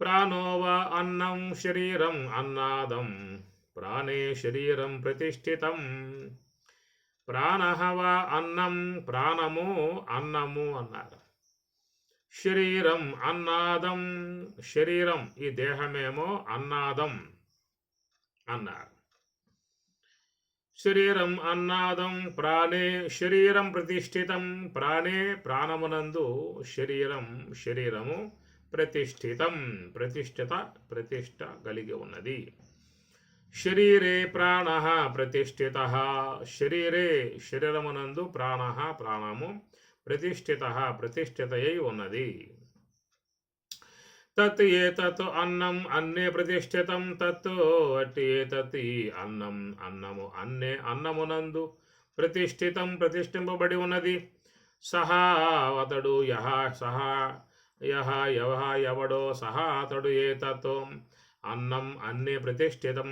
ప్రాణోవా అన్నం శరీరం అన్నాదం ప్రాణే శరీరం ప్రతిష్ఠితం. ప్రాణః వా అన్నం, ప్రాణము అన్నము అన్నారు. శరీరం అన్నాదం, శరీరం ఈ దేహమేమో అన్నాదం అన్నారు. శరీరం అన్నాదం ప్రాణే శరీరం ప్రతిష్ఠితం. ప్రాణే ప్రాణమునందు, శరీరం శరీరము ప్రతిష్ఠితం ప్రతిష్ఠ కలిగి ఉన్నది. శరీరే ప్రాణః ప్రతిష్ఠితః, శరీరే శరీరమునందు ప్రాణః ప్రాణము ప్రతిష్ఠితః ప్రతిష్ఠితయై ఉన్నది. తత్ ఏతత్ అన్నం అన్నే ప్రతిష్ఠితం తత్ అట్టి ఏతత్ ఈ అన్నం అన్నము అన్నే అన్నమునందు ప్రతిష్ఠితం ప్రతిష్ఠింపబడి ఉన్నది. సహా అతడు యహ సహా యహ యవహ ఎవడో సహా అతడు ఏతతో అన్నం అన్నే ప్రతిష్ఠితం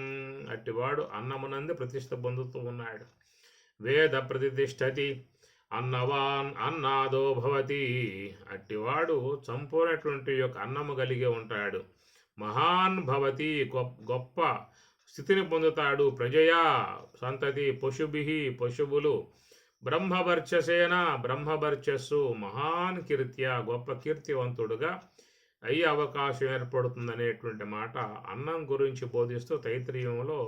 అట్టివాడు అన్నమునందు ప్రతిష్ఠ పొందుతూ ఉన్నాడు. వేద ప్రతిష్టతి అన్నవాన్ అన్నాదో భవతి అట్టివాడు సంపూర్ణటువంటి యొక్క అన్నము కలిగి ఉంటాడు. మహాన్ భవతి గొప్ప స్థితిని పొందుతాడు. ప్రజయా సంతతి పశుభిః పశువులు బ్రహ్మవర్చసేన బ్రహ్మవర్చస్సు మహాన్ కీర్త్యా గొప్ప కీర్తివంతుడుగా అయ్యే అవకాశం ఏర్పడుతుందనేటువంటి మాట అన్నం గురించి బోధిస్తూ తైత్రీయంలో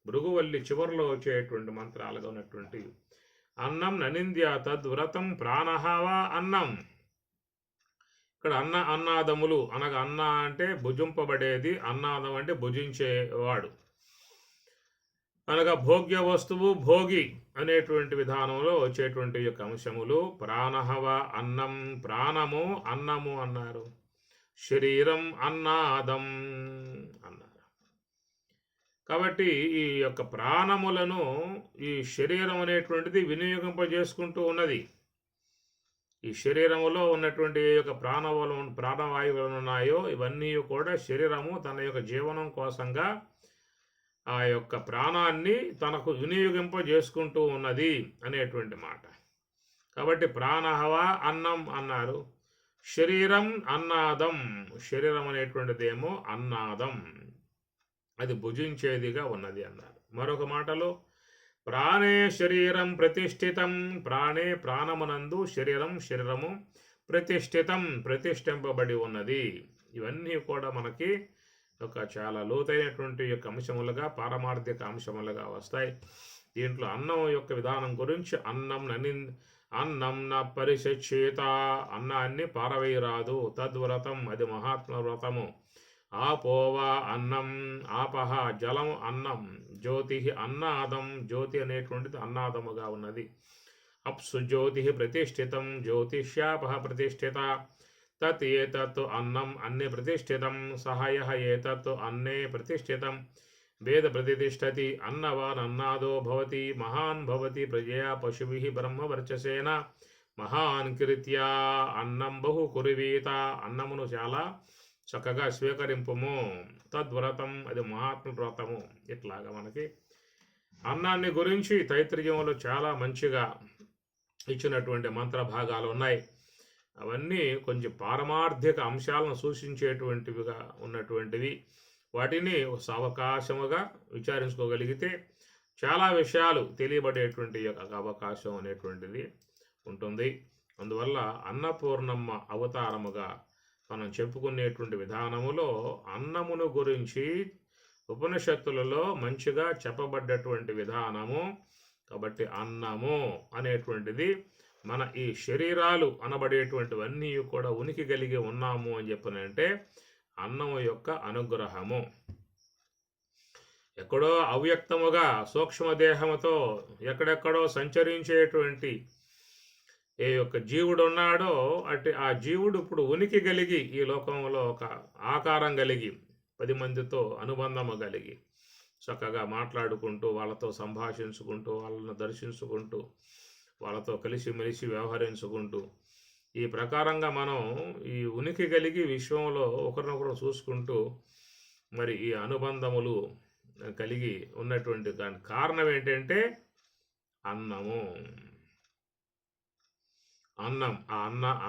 భృగువల్లి చివరిలో వచ్చేటువంటి మంత్రాలుగా ఉన్నటువంటి అన్నం ననింద్య తద్వ్రతం ప్రాణః వా అన్నం. ఇక్కడ అన్నాదములు అనగా అన్న అంటే భుజింపబడేది, అన్నాదం అంటే భుజించేవాడు అనగా భోగ్య వస్తువు, భోగి అనేటువంటి విధానంలో వచ్చేటువంటి యొక్క అంశములు. ప్రాణః వా అన్నం, ప్రాణము అన్నము అన్నారు. శరీరం అన్నాదం అన్నారు. కాబట్టి ఈ యొక్క ప్రాణములను ఈ శరీరం అనేటువంటిది వినియోగింపజేసుకుంటూ ఉన్నది. ఈ శరీరములో ఉన్నటువంటి ఏ యొక్క ప్రాణవాయువులు ఉన్నాయో ఇవన్నీ కూడా శరీరము తన యొక్క జీవనం కోసంగా ఆ యొక్క ప్రాణాన్ని తనకు వినియోగింపజేసుకుంటూ ఉన్నది అనేటువంటి మాట. కాబట్టి ప్రాణః వా అన్నం అన్నారు. శరీరం అన్నాదం, శరీరం అనేటువంటిదేమో అన్నాదం, అది భుజించేదిగా ఉన్నది అన్నారు. మరొక మాటలో ప్రాణే శరీరం ప్రతిష్ఠితం, ప్రాణే ప్రాణమునందు శరీరం శరీరము ప్రతిష్ఠితం ప్రతిష్ఠింపబడి ఉన్నది. ఇవన్నీ కూడా మనకి ఒక చాలా లోతైనటువంటి యొక్క అంశములుగా పారమార్థిక అంశములుగా వస్తాయి. దీంట్లో అన్నం యొక్క విధానం గురించి అన్నం న పరిశచ్చేత, అన్నాన్ని పారవేయరాదు. తద్వ్రతం అది మహాత్మ వ్రతము. ఆపోవా అన్నం, ఆపహ జలం అన్నం. జ్యోతి అన్నాదం, జ్యోతి అనేటువంటిది అన్నాదముగా ఉన్నది. అప్సు జ్యోతి ప్రతిష్ఠితం, జ్యోతిష్యాపహ ప్రతిష్ఠిత. తత్ ఏతత్ అన్నం అన్నే ప్రతిష్ఠితం సహాయ ఏతత్ అన్నే ప్రతిష్ఠితం వేద ప్రతిష్టతి. అన్నవాన్ అన్నాదో భవతి మహాన్ భవతి ప్రజయా పశుభిః బ్రహ్మవర్చసేన మహాన్ కీర్త్యా. అన్నం బహు కురువీత, అన్నమును చాలా చక్కగా స్వీకరింపుము. తద్వ్రతం అది మహాత్మ వ్రతము. ఇట్లాగా మనకి అన్నాన్ని గురించి తైత్రీయంలో చాలా మంచిగా ఇచ్చినటువంటి మంత్ర భాగాలు ఉన్నాయి. అవన్నీ కొంచెం పారమార్థిక అంశాలను సూచించేటువంటివిగా ఉన్నటువంటివి. వాటిని సావకాశముగా విచారించుకోగలిగితే చాలా విషయాలు తెలియబడేటువంటి అవకాశం అనేటువంటిది ఉంటుంది. అందువల్ల అన్నపూర్ణమ్మ అవతారముగా మనం చెప్పుకునేటువంటి విధానములో అన్నమును గురించి ఉపనిషత్తులలో మంచిగా చెప్పబడ్డటువంటి విధానము కాబట్టి అన్నము అనేటువంటిది మన ఈ శరీరాలు అనబడేటువంటివన్నీ కూడా ఉనికి కలిగి ఉన్నాము అని చెప్పనంటే అన్నము యొక్క అనుగ్రహము. ఎక్కడో అవ్యక్తముగా సూక్ష్మదేహముతో ఎక్కడెక్కడో సంచరించేటువంటి ఏ యొక్క జీవుడు ఉన్నాడో అటు ఆ జీవుడు ఇప్పుడు ఉనికి కలిగి ఈ లోకంలో ఒక ఆకారం కలిగి 10 మందితో అనుబంధము కలిగి చక్కగా మాట్లాడుకుంటూ వాళ్ళతో సంభాషించుకుంటూ వాళ్ళను దర్శించుకుంటూ వాళ్ళతో కలిసిమెలిసి వ్యవహరించుకుంటూ ఈ ప్రకారంగా మనం ఈ ఉనికి కలిగి విశ్వంలో ఒకరినొకరు చూసుకుంటూ మరి ఈ అనుబంధములు కలిగి ఉన్నటువంటి దాని కారణం ఏంటంటే అన్నము. ఆ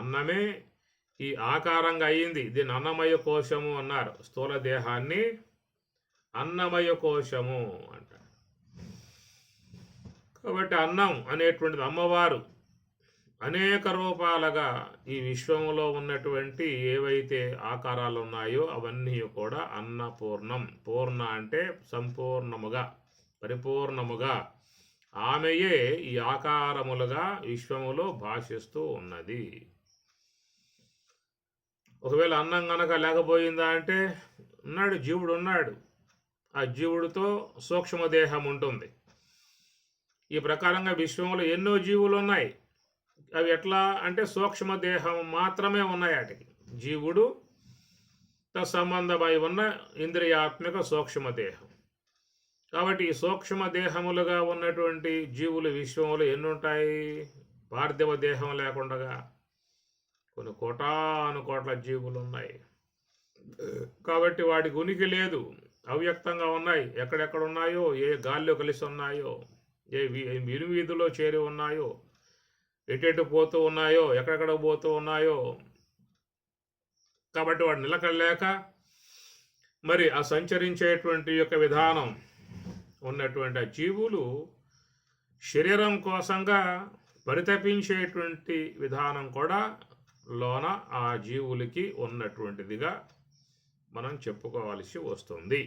అన్నమే ఈ ఆకారంగా అయ్యింది. దీన్ని అన్నమయ కోశము అన్నారు. స్థూల దేహాన్ని అన్నమయ కోశము అంటారు. కాబట్టి అన్నం అనేటువంటిది అమ్మవారు అనేక రూపాలుగా ఈ విశ్వంలో ఉన్నటువంటి ఏవైతే ఆకారాలు ఉన్నాయో అవన్నీ కూడా అన్నపూర్ణం. పూర్ణ అంటే సంపూర్ణముగా, పరిపూర్ణముగా ఆమెయే ఈ ఆకారములుగా విశ్వములో భాషిస్తూ ఉన్నది. ఒకవేళ అన్నం గనక లేకపోయిందా అంటే ఉన్నాడు, జీవుడు ఉన్నాడు. ఆ జీవుడితో సూక్ష్మదేహం ఉంటుంది. ఈ ప్రకారంగా విశ్వంలో ఎన్నో జీవులు ఉన్నాయి. అవి ఎట్లా అంటే సూక్ష్మదేహం మాత్రమే ఉన్నాయి. వాటికి జీవుడు సంబంధమై ఉన్న ఇంద్రియాత్మక సూక్ష్మదేహం. కాబట్టి ఈ సూక్ష్మదేహములుగా ఉన్నటువంటి జీవులు విశ్వంలో ఎన్ని ఉంటాయి? పార్థివ దేహం లేకుండా కొన్ని కోటాను కోట్ల జీవులు ఉన్నాయి. కాబట్టి వాటికి ఉనికి లేదు, అవ్యక్తంగా ఉన్నాయి. ఎక్కడెక్కడ ఉన్నాయో, ఏ గాల్లో కలిసి ఉన్నాయో, ఏ వినువీధిలో చేరి ఉన్నాయో, ఎటెటు పోతూ ఉన్నాయో, ఎక్కడెక్కడ పోతూ ఉన్నాయో. కాబట్టి వాడు నిలకడలేక మరి ఆ సంచరించేటువంటి యొక్క విధానం ఉన్నటువంటి ఆ జీవులు శరీరం కోసంగా పరితపించేటువంటి విధానం కూడా లోన ఆ జీవులకి ఉన్నటువంటిదిగా మనం చెప్పుకోవాల్సి వస్తుంది.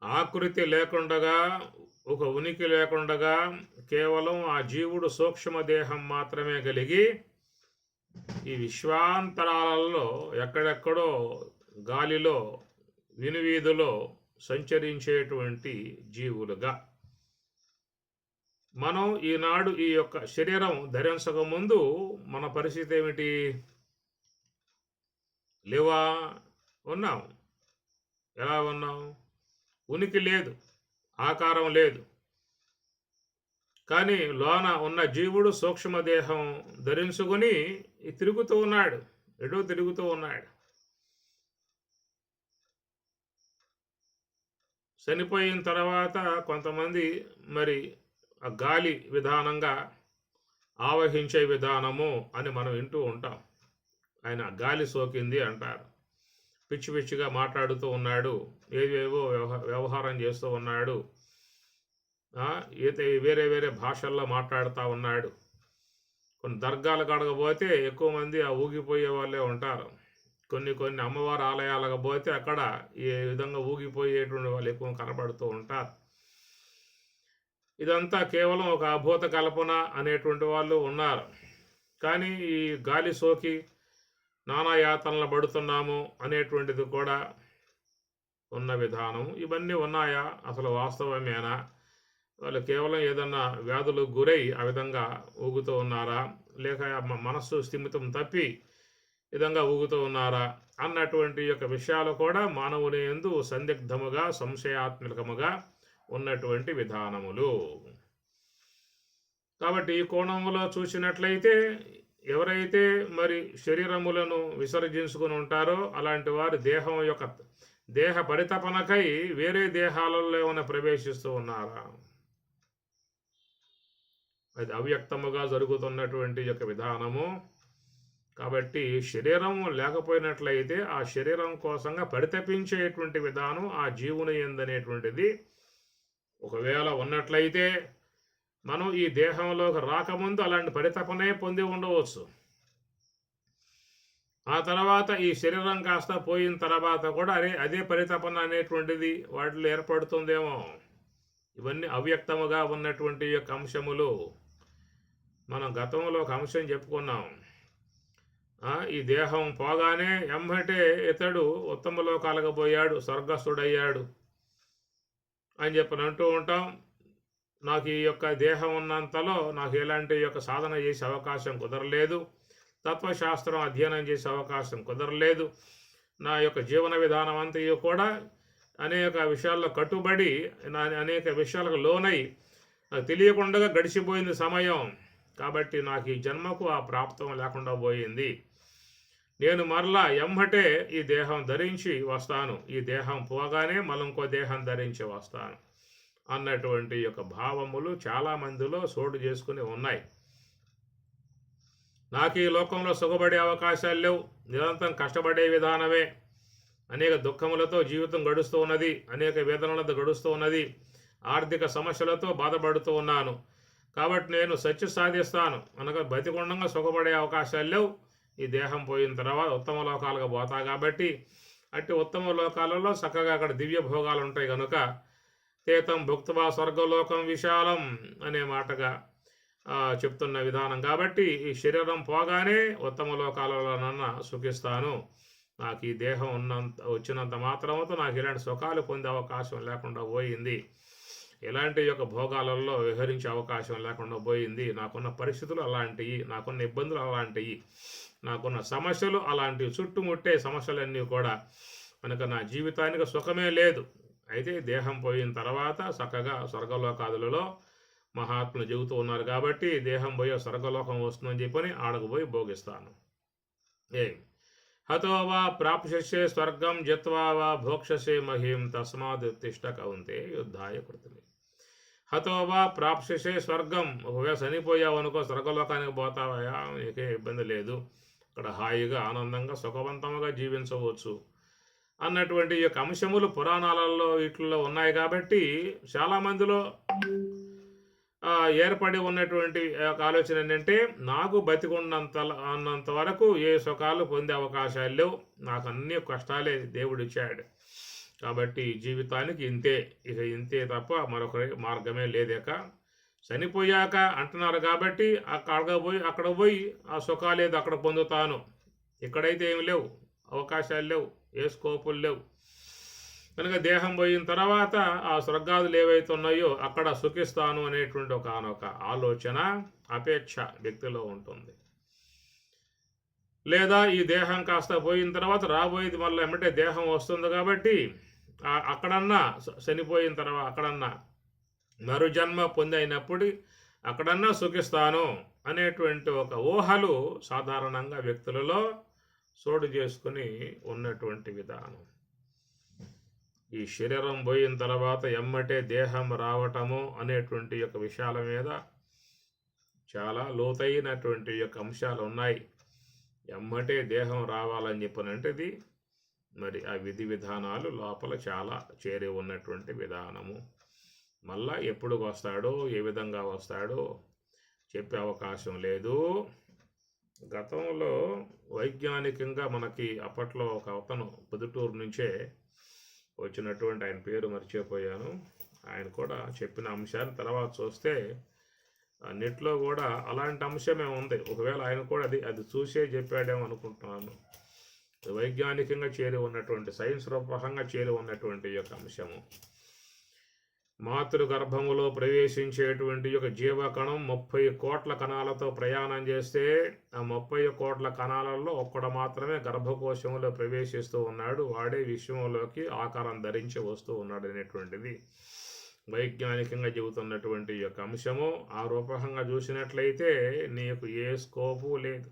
ఆకృతి లేకుండగా, ఒక ఉనికి లేకుండగా కేవలం ఆ జీవుడు సూక్ష్మదేహం మాత్రమే కలిగి ఈ విశ్వాంతరాలలో ఎక్కడెక్కడో గాలిలో వినువీధిలో సంచరించేటువంటి జీవులుగా మనం ఈనాడు ఈ యొక్క శరీరం ధరించక ముందు మన పరిస్థితి ఏమిటి? లేవా? ఉన్నాం. ఎలా ఉన్నాం? ఉనికి లేదు, ఆకారం లేదు. కానీ లోన ఉన్న జీవుడు సూక్ష్మదేహం ధరించుకొని తిరుగుతూ ఉన్నాడు, ఎటో తిరుగుతూ ఉన్నాడు. చనిపోయిన తర్వాత కొంతమంది మరి ఆ గాలి విధానంగా ఆవహించే విధానము అని మనం వింటూ ఉంటాం. ఆయన గాలి సోకింది అంటారు. పిచ్చి పిచ్చిగా మాట్లాడుతూ ఉన్నాడు, ఏవేవో వ్యవహారం చేస్తూ ఉన్నాడు, వేరే వేరే భాషల్లో మాట్లాడుతూ ఉన్నాడు. కొన్ని దర్గాలు కడగబోతే ఎక్కువ మంది ఆ ఊగిపోయే వాళ్ళే ఉంటారు. కొన్ని అమ్మవారి ఆలయాలకు పోతే అక్కడ ఈ విధంగా ఊగిపోయేటువంటి వాళ్ళు ఎక్కువ కనపడుతూ ఉంటారు. ఇదంతా కేవలం ఒక అభూత కల్పన అనేటువంటి వాళ్ళు ఉన్నారు. కానీ ఈ గాలి సోకి నానా యాతనలు పడుతున్నాము అనేటువంటిది కూడా ఉన్న విధానం. ఇవన్నీ ఉన్నాయా? అసలు వాస్తవమేనా? వాళ్ళు కేవలం ఏదన్నా వ్యాధులకు గురై ఆ విధంగా ఊగుతూ ఉన్నారా, లేక మనస్సు స్థిమితం తప్పి విధంగా ఊగుతూ ఉన్నారా అన్నటువంటి యొక్క విషయాలు కూడా మానవుని యందు సందిగ్ధముగా, సంశయాత్మకముగా ఉన్నటువంటి విధానములు. కాబట్టి ఈ కోణంలో చూసినట్లయితే ఎవరైతే మరి శరీరములను విసర్జించుకుని ఉంటారో అలాంటి వారు దేహం యొక్క దేహ పరితపనకై వేరే దేహాలలో ఏమైనా ప్రవేశిస్తూ ఉన్నారా? అది అవ్యక్తముగా జరుగుతున్నటువంటి యొక్క విధానము. కాబట్టి శరీరం లేకపోయినట్లయితే ఆ శరీరం కోసంగా పరితపించేటువంటి విధానం ఆ జీవుని యందనేటువంటిది ఒకవేళ ఉన్నట్లయితే మనం ఈ దేహంలోకి రాకముందు అలాంటి పరితపనే పొంది ఉండవచ్చు. ఆ తర్వాత ఈ శరీరం కాస్త పోయిన తర్వాత కూడా అదే పరితపన అనేటువంటిది వాటిలో ఏర్పడుతుందేమో. ఇవన్నీ అవ్యక్తముగా ఉన్నటువంటి యొక్క అంశములు. మనం గతంలో ఒక అంశం చెప్పుకున్నాం. ఈ దేహం పోగానే ఎమ్మటే ఇతడు ఉత్తమ లోకాలకు పోయాడు, స్వర్గస్థుడయ్యాడు అని చెప్పని అంటూ ఉంటాం. నాకు ఈ యొక్క దేహం ఉన్నంతలో నాకు ఎలాంటి యొక్క సాధన చేసే అవకాశం కుదరలేదు, తత్వశాస్త్రం అధ్యయనం చేసే అవకాశం కుదరలేదు. నా యొక్క జీవన విధానం అంతయు కూడా అనేక విషయాల్లో కట్టుబడి అనేక విషయాలకు లోనై నాకు తెలియకుండా గడిచిపోయింది సమయం. కాబట్టి నాకు ఈ జన్మకు ఆ ప్రాప్తం లేకుండా పోయింది. నేను మరలా ఎమ్మటే ఈ దేహం ధరించి వస్తాను, ఈ దేహం పోగానే మళ్ళీ దేహం ధరించి వస్తాను అన్నటువంటి యొక్క భావములు చాలామందిలో చోటు చేసుకుని ఉన్నాయి. నాకు ఈ లోకంలో సుఖపడే అవకాశాలు లేవు, నిరంతరం కష్టపడే విధానమే. అనేక దుఃఖములతో జీవితం గడుస్తూ ఉన్నది, అనేక వేదనలతో గడుస్తూ ఉన్నది, ఆర్థిక సమస్యలతో బాధపడుతూ ఉన్నాను. కాబట్టి నేను సత్య సాధిస్తాను అనగా బతికొండంగా సుఖపడే అవకాశాలు లేవు. ఈ దేహం పోయిన తర్వాత ఉత్తమ లోకాలుగా పోతా కాబట్టి అట్టి ఉత్తమ లోకాలలో చక్కగా అక్కడ దివ్య భోగాలు ఉంటాయి కనుక తేతం భుక్త్వా స్వర్గలోకం విశాలం అనే మాటగా చెప్తున్న విధానం. కాబట్టి ఈ శరీరం పోగానే ఉత్తమ లోకాలలోనన్నా సుఖిస్తాను. నాకు ఈ దేహం వచ్చినంత మాత్రముతో నాకు ఇలాంటి సుఖాలు పొందే అవకాశం లేకుండా పోయింది, ఎలాంటి యొక్క భోగాలలో విహరించే అవకాశం లేకుండా పోయింది. నాకున్న పరిస్థితులు అలాంటివి, నాకున్న ఇబ్బందులు అలాంటివి, నాకున్న సమస్యలు అలాంటివి, చుట్టుముట్టే సమస్యలన్నీ కూడా కనుక నా జీవితానికి సుఖమే లేదు. అయితే దేహం పోయిన తర్వాత చక్కగా స్వర్గలోకాదులలో మహాత్ములు చెబుతూ ఉన్నారు కాబట్టి దేహం పోయే స్వర్గలోకం వస్తుందని చెప్పని ఆడకు పోయి భోగిస్తాను. హతో వా ప్రాప్స్యసే స్వర్గం జిత్వా వా భోక్షసే మహీం తస్మాద్ ఉత్తిష్ట కౌంతే యుద్ధాయ కృతమే. హతో వా ప్రాప్స్యసే స్వర్గం, ఒకవేళ చనిపోయావు అనుకో స్వర్గలోకానికి పోతావా, నీకే ఇబ్బంది లేదు, అక్కడ హాయిగా ఆనందంగా సుఖవంతంగా జీవించవచ్చు అన్నటువంటి యొక్క అంశములు పురాణాలలో వీటిల్లో ఉన్నాయి. కాబట్టి చాలామందిలో ఏర్పడి ఉన్నటువంటి ఆలోచన ఏంటంటే నాకు అన్నంత వరకు ఏ సుఖాలు పొందే అవకాశాలు లేవు, నాకు అన్ని కష్టాలే దేవుడు ఇచ్చాడు, కాబట్టి జీవితానికి ఇంతే, ఇక ఇంతే తప్ప మరొక మార్గమే లేదేక. చనిపోయాక అంటున్నారు కాబట్టి అక్కడ పోయి ఆ సుఖాలేదో అక్కడ పొందుతాను, ఇక్కడైతే ఏమి లేవు, అవకాశాలు లేవు, ఏ స్కోపులు లేవు కనుక దేహం పోయిన తర్వాత ఆ స్వర్గాదులు ఏవైతే ఉన్నాయో అక్కడ సుఖిస్తాను అనేటువంటి ఒక ఆలోచన అపేక్ష వ్యక్తిలో ఉంటుంది. లేదా ఈ దేహం కాస్త పోయిన తర్వాత రాబోయేది మళ్ళీ ఏమంటే దేహం వస్తుంది కాబట్టి అక్కడన్నా చనిపోయిన తర్వాత అక్కడన్నా మరు జన్మ పొందైనప్పుడు అక్కడన్నా సుఖిస్తాను అనేటువంటి ఒక ఊహలు సాధారణంగా వ్యక్తులలో చోటు చేసుకుని ఉన్నటువంటి విధానం. ఈ శరీరం పోయిన తర్వాత ఎమ్మటే దేహం రావటము అనేటువంటి యొక్క విషయాల మీద చాలా లోతైనటువంటి యొక్క అంశాలు ఉన్నాయి. ఎమ్మటే దేహం రావాలని చెప్పనంటేది మరి ఆ విధి విధానాలు లోపల చాలా చేరి ఉన్నటువంటి విధానము. మళ్ళా ఎప్పుడు వస్తాడో ఏ విధంగా వస్తాడో చెప్పే అవకాశం లేదు. గతంలో వైజ్ఞానికంగా మనకి అప్పట్లో ఒక అతను పొద్దుటూరు నుంచే వచ్చినటువంటి, ఆయన పేరు మర్చిపోయాను, ఆయన కూడా చెప్పిన అంశాన్ని తర్వాత చూస్తే నెట్లో కూడా అలాంటి అంశమే ఉంది. ఒకవేళ ఆయన కూడా అది చూసే చెప్పాడేమో అనుకుంటున్నాను. వైజ్ఞానికంగా చేరి ఉన్నటువంటి సైన్స్ రూపంగా చేరి ఉన్నటువంటి యొక్క అంశము. మాతృగర్భములో ప్రవేశించేటువంటి యొక్క జీవకణం 30 కోట్ల కణాలతో ప్రయాణం చేస్తే ఆ 30 కోట్ల కణాలలో ఒక్కడు మాత్రమే గర్భకోశంలో ప్రవేశిస్తూ ఉన్నాడు, వాడే విశ్వంలోకి ఆకారం ధరించి వస్తూ ఉన్నాడు అనేటువంటిది వైజ్ఞానికంగా చెబుతున్నటువంటి యొక్క అంశము. ఆ రూపకంగా చూసినట్లయితే నీకు ఏ స్కోపు లేదు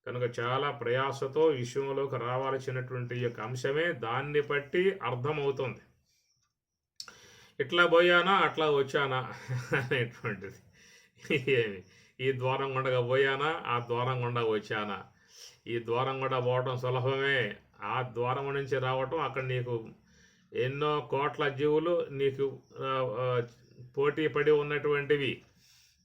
కనుక చాలా ప్రయాసతో విశ్వంలోకి రావాల్సినటువంటి యొక్క అంశమే దాన్ని బట్టి అర్థమవుతుంది. ఇట్లా పోయానా అట్లా వచ్చానా అనేటువంటిది. ఏమి ఈ ద్వారం గుండగా పోయానా ఆ ద్వారం గుండా వచ్చానా, ఈ ద్వారం గుండా పోవటం సులభమే, ఆ ద్వారం నుంచి రావటం అక్కడ నీకు ఎన్నో కోట్ల జీవులు నీకు పోటీ పడి ఉన్నటువంటివి.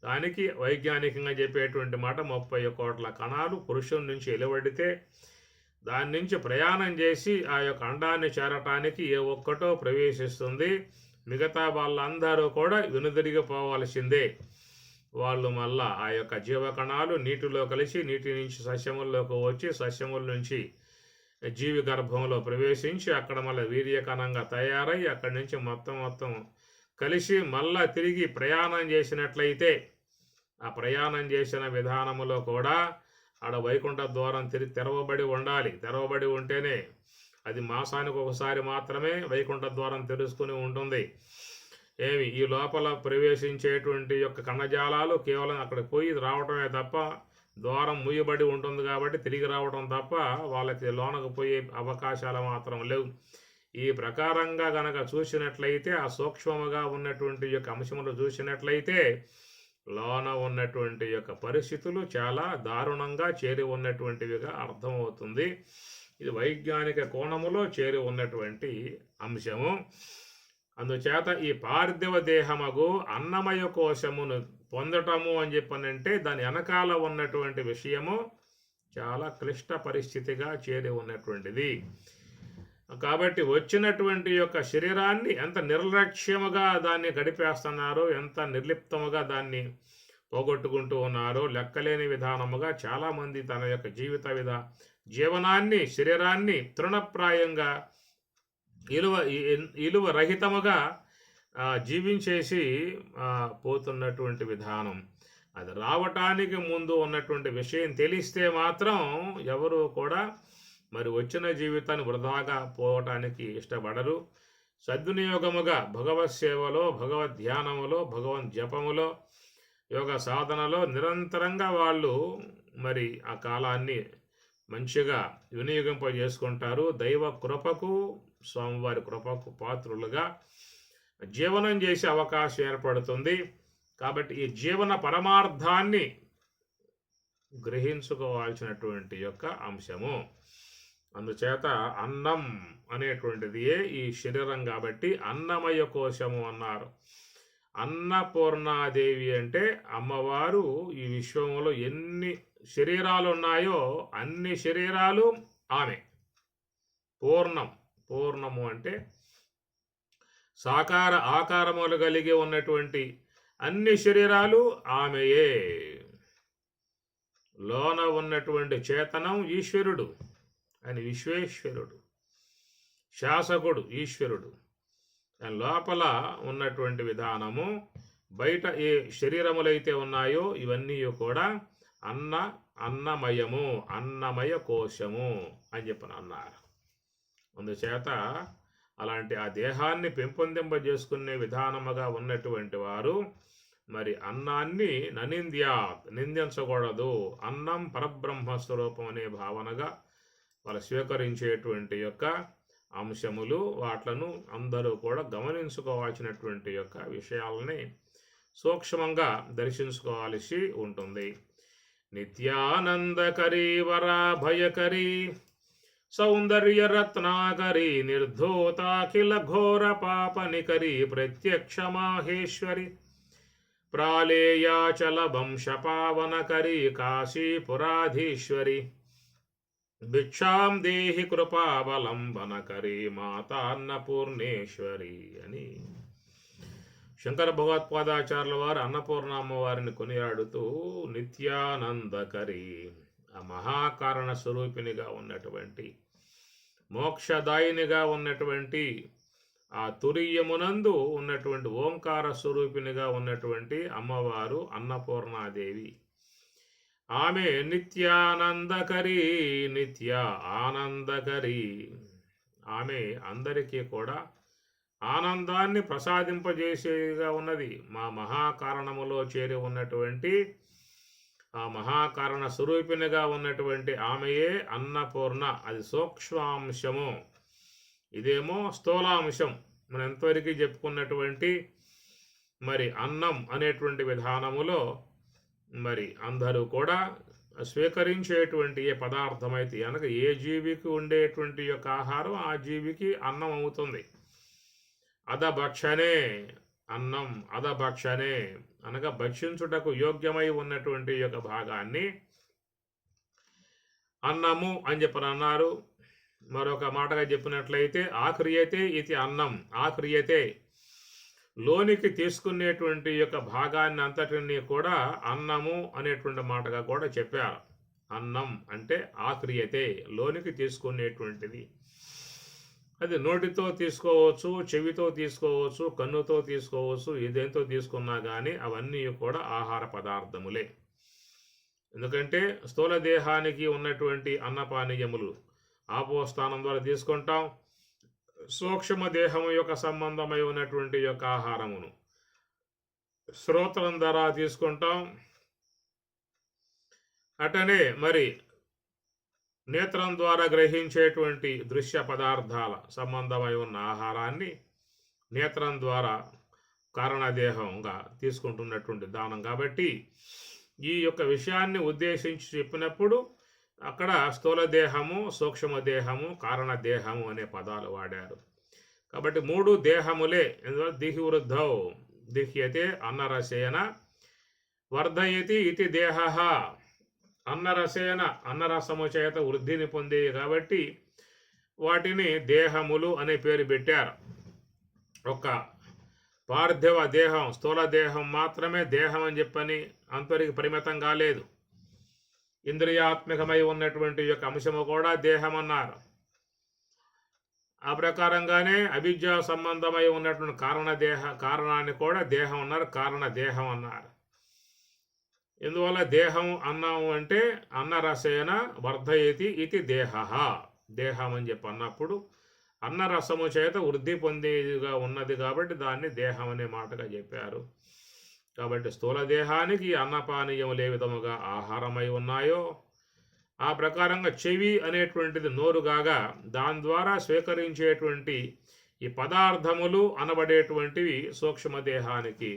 దానికి వైజ్ఞానికంగా చెప్పేటువంటి మాట 30 కోట్ల కణాలు పురుషుని నుంచి వెలువడితే దాని నుంచి ప్రయాణం చేసి ఆ యొక్క అండాన్ని చేరటానికి ఏ ఒక్కటో ప్రవేశిస్తుంది. మిగతా వాళ్ళందరూ కూడా వెనుదిరిగిపోవాల్సిందే. వాళ్ళు మళ్ళా ఆ యొక్క జీవకణాలు నీటిలో కలిసి నీటి నుంచి సస్యముల్లోకి వచ్చి సస్యముల నుంచి జీవి గర్భంలో ప్రవేశించి అక్కడ మళ్ళీ వీర్యకణంగా తయారై అక్కడి నుంచి మొత్తం కలిసి మళ్ళా తిరిగి ప్రయాణం చేసినట్లయితే ఆ ప్రయాణం చేసిన విధానములో కూడా ఆడ వైకుంఠ ద్వారం తెరవబడి ఉండాలి. తెరవబడి ఉంటేనే అది మాసానికి ఒకసారి మాత్రమే వైకుంఠ ద్వారం తెరుచుకుని ఉంటుంది. ఈ లోపల ప్రవేశించేటువంటి యొక్క కణజాలాలు కేవలం అక్కడికి పోయి రావటమే తప్ప ద్వారం మూయబడి ఉంటుంది కాబట్టి తిరిగి రావడం తప్ప వాళ్ళకి లోనకు పోయే అవకాశాలు మాత్రం లేవు. ఈ ప్రకారంగా గనక చూసినట్లయితే ఆ సూక్ష్మముగా ఉన్నటువంటి యొక్క అంశములు చూసినట్లయితే లోన ఉన్నటువంటి యొక్క పరిస్థితులు చాలా దారుణంగా చేరి ఉన్నటువంటివిగా అర్థమవుతుంది. ఇది వైజ్ఞానిక కోణములో చేరి ఉన్నటువంటి అంశము. అందుచేత ఈ పార్థివ దేహమగు అన్నమయ కోశమును పొందటము అని చెప్పనంటే దాని వెనకాల ఉన్నటువంటి విషయము చాలా క్లిష్ట పరిస్థితిగా చేరి ఉన్నటువంటిది. కాబట్టి వచ్చినటువంటి యొక్క శరీరాన్ని ఎంత నిర్లక్ష్యముగా దాన్ని గడిపేస్తున్నారో, ఎంత నిర్లిప్తముగా దాన్ని పోగొట్టుకుంటూ ఉన్నారో లెక్కలేని విధానముగా చాలామంది తన యొక్క జీవనాన్ని శరీరాన్ని తృణప్రాయంగా ఇలువ రహితముగా జీవించేసి పోతున్నటువంటి విధానం. అది రావటానికి ముందు ఉన్నటువంటి విషయం తెలిస్తే మాత్రం ఎవరు కూడా మరి వచ్చిన జీవితాన్ని వృధాగా పోవటానికి ఇష్టపడరు. సద్వినియోగముగా భగవత్ సేవలో, భగవద్ ధ్యానములో, భగవద్ జపములో, యోగ సాధనలో నిరంతరంగా వాళ్ళు మరి ఆ కాలాన్ని మంచిగా వినియోగింపజేసుకుంటారు. దైవ కృపకు, స్వామివారి కృపకు పాత్రులుగా జీవనం చేసే అవకాశం ఏర్పడుతుంది. కాబట్టి ఈ జీవన పరమార్థాన్ని గ్రహించుకోవాల్సినటువంటి యొక్క అంశము. అందుచేత అన్నం అనేటువంటిది ఈ శరీరం కాబట్టి అన్నమయ కోశము అన్నారు. అన్నపూర్ణాదేవి అంటే అమ్మవారు ఈ విశ్వంలో ఎన్ని శరీరాలు ఉన్నాయో అన్ని శరీరాలు ఆమె. పూర్ణము అంటే సాకార ఆకారములు కలిగి ఉన్నటువంటి అన్ని శరీరాలు ఆమెయే. లోన ఉన్నటువంటి చేతనం ఈశ్వరుడు అని విశ్వేశ్వరుడు, శాసకుడు ఈశ్వరుడు. లోపల ఉన్నటువంటి విధానము బయట ఏ శరీరములైతే ఉన్నాయో ఇవన్నీ కూడా అన్నమయము, అన్నమయ కోశము అని చెప్పని అన్నారు. అందుచేత అలాంటి ఆ దేహాన్ని పెంపొందింపజేసుకునే విధానముగా ఉన్నటువంటి వారు మరి అన్నాన్ని నిందించకూడదు. అన్నం పరబ్రహ్మ స్వరూపం అనే భావనగా వాళ్ళు స్వీకరించేటువంటి యొక్క అంశములు, వాట్లను అందరూ కూడా గమనించుకోవాల్సినటువంటి యొక్క విషయాలని సూక్ష్మంగా దర్శించుకోవాల్సి ఉంటుంది. నిత్యానందకరీ వరాభయకరీ సౌందర్య రత్నాకరీ నిర్ధూతాఖిల ఘోర పాపనికరీ ప్రత్యక్ష మాహేశ్వరి ప్రాళేయాచల వంశపావనకరీ కాశీపురాధీశ్వరి భిక్షాం దేహి కృపావలంబనకరీ మాతాన్నపూర్ణేశ్వరి అని శంకర భగవత్పాదాచార్యుల వారు అన్నపూర్ణ అమ్మవారిని కొనియాడుతూ నిత్యానందకరి ఆ మహాకారణ స్వరూపినిగా ఉన్నటువంటి, మోక్షదాయినిగా ఉన్నటువంటి, ఆ తురీయమునందు ఉన్నటువంటి ఓంకార స్వరూపినిగా ఉన్నటువంటి అమ్మవారు అన్నపూర్ణాదేవి. ఆమె నిత్యానందకరి, నిత్య ఆనందకరి. ఆమె అందరికీ కూడా ఆనందాన్ని ప్రసాదింపజేసేగా ఉన్నది. మా మహాకారణములో చేరి ఉన్నటువంటి ఆ మహాకారణ స్వరూపినిగా ఉన్నటువంటి ఆమెయే అన్నపూర్ణ. అది సూక్ష్మాంశము, ఇదేమో స్థూలాంశం. మనం ఎంతవరకు చెప్పుకున్నటువంటి మరి అన్నం అనేటువంటి విధానములో మరి అందరూ కూడా స్వీకరించేటువంటి ఏ పదార్థమైతే అనగా ఏ జీవికి ఉండేటువంటి యొక్క ఆహారం ఆ జీవికి అన్నం అవుతుంది. అదభక్షణే అన్నం, అదభక్షణే అనగా భక్షించుటకు యోగ్యమై ఉన్నటువంటి యొక్క భాగాన్ని అన్నము అని చెప్పని అన్నారు. మరొక మాటగా చెప్పినట్లయితే ఆక్రియతే ఇది అన్నం, ఆక్రియతే లోనికి తీసుకునేటువంటి యొక్క భాగాన్ని అంతటిని కూడా అన్నము అనేటువంటి మాటగా కూడా చెప్పారు. అన్నం అంటే ఆక్రియతే, లోనికి తీసుకునేటువంటిది. అది నోటితో తీసుకోవచ్చు, చెవితో తీసుకోవచ్చు, కన్నుతో తీసుకోవచ్చు, ఏదేంతో తీసుకున్నా కానీ అవన్నీ కూడా ఆహార పదార్థములే. ఎందుకంటే స్థూల దేహానికి ఉన్నటువంటి అన్నపానీయములు ఆపోస్థానం ద్వారా తీసుకుంటాం. సూక్ష్మ దేహం యొక్క సంబంధమై ఉన్నటువంటి యొక్క ఆహారమును శ్రోత్రం ద్వారా తీసుకుంటాం. అటనే మరి నేత్రం ద్వారా గ్రహించేటువంటి దృశ్య పదార్థాల సంబంధమై ఉన్న ఆహారాన్ని నేత్రం ద్వారా కారణదేహంగా తీసుకుంటున్నటువంటి దానం. కాబట్టి ఈ యొక్క విషయాన్ని ఉద్దేశించి చెప్పినప్పుడు అక్కడ స్థూల దేహము, సూక్ష్మ దేహము, కారణ దేహము అనే పదాలు వాడారు. కాబట్టి మూడు దేహములే. ఎందువల్ల దిహి వృద్ధౌ దిహ్యతే అన్నరసేన వర్ధయతి ఇది దేహ. అన్నరసేన అన్నరసము చేత వృద్ధిని పొందే కాబట్టి వాటిని దేహములు అనే పేరు పెట్టారు. ఒక పార్థివ దేహం, స్థూల దేహం మాత్రమే దేహం అని చెప్పని అంతరికి పరిమితం కాలేదు. ఇంద్రియాత్మకమై ఉన్నటువంటి యొక్క అంశము కూడా దేహం అన్నారు. ఆ ప్రకారంగానే అవిద్యా సంబంధమై ఉన్నటువంటి కారణాన్ని కూడా దేహం అన్నారు, కారణ దేహం అన్నారు. ఇందువల్ల దేహం అన్నాము అంటే అన్నరసేన వర్ధయతి ఇది దేహ. దేహం అని చెప్పి అన్నప్పుడు అన్నరసము చేత వృద్ధి పొందేదిగా ఉన్నది కాబట్టి దాన్ని దేహం అనే మాటగా చెప్పారు. కాబట్టి స్థూల దేహానికి అన్నపానీయములు ఏ విధముగా ఆహారమై ఉన్నాయో ఆ ప్రకారంగా చెవి అనేటువంటిది నోరుగాగా దాని ద్వారా స్వీకరించేటువంటి ఈ పదార్థములు అనబడేటువంటివి సూక్ష్మదేహానికి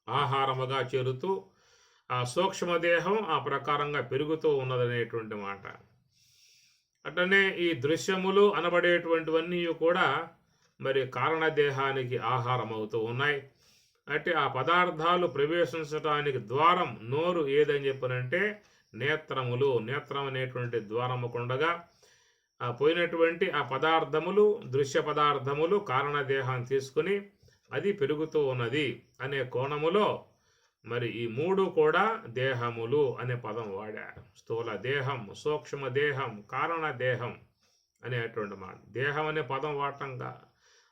ఆహారముగా చేరుతూ ఆ సూక్ష్మదేహం ఆ ప్రకారంగా పెరుగుతూ ఉన్నదనేటువంటి మాట. అట్లనే ఈ దృశ్యములు అనబడేటువంటివన్నీ కూడా మరి కారణదేహానికి ఆహారం అవుతూ ఉన్నాయి. అంటే ఆ పదార్థాలు ప్రవేశించడానికి ద్వారం నోరు ఏదని చెప్పనంటే నేత్రములు. నేత్రం అనేటువంటి ద్వారముకుండగా పోయినటువంటి ఆ పదార్థములు, దృశ్య పదార్థములు కారణదేహాన్ని తీసుకుని అది పెరుగుతూ ఉన్నది అనే కోణములో మరి ఈ మూడు కూడా దేహములు అనే పదం వాడారు. స్థూల దేహం, సూక్ష్మ దేహం, కారణ దేహం అనేటువంటి మాట. దేహం అనే పదం వాడటంగా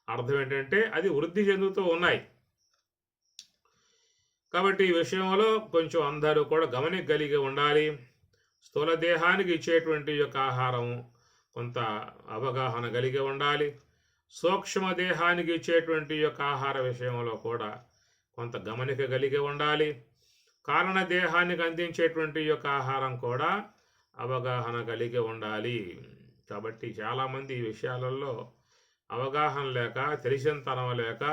అర్థం ఏంటంటే అది వృద్ధి చెందుతూ ఉన్నాయి. కాబట్టి ఈ విషయంలో కొంచెం అందరూ కూడా గమనికగలిగి ఉండాలి. స్థూల దేహానికి ఇచ్చేటువంటి యొక్క ఆహారము కొంత అవగాహన కలిగి ఉండాలి. సూక్ష్మ దేహానికి ఇచ్చేటువంటి యొక్క ఆహార విషయంలో కూడా కొంత గమనిక కలిగి ఉండాలి. కారణ దేహానికి అందించేటువంటి యొక్క ఆహారం కూడా అవగాహన కలిగి ఉండాలి. కాబట్టి చాలామంది ఈ విషయాలలో అవగాహన లేక, తెలిసినతనం లేక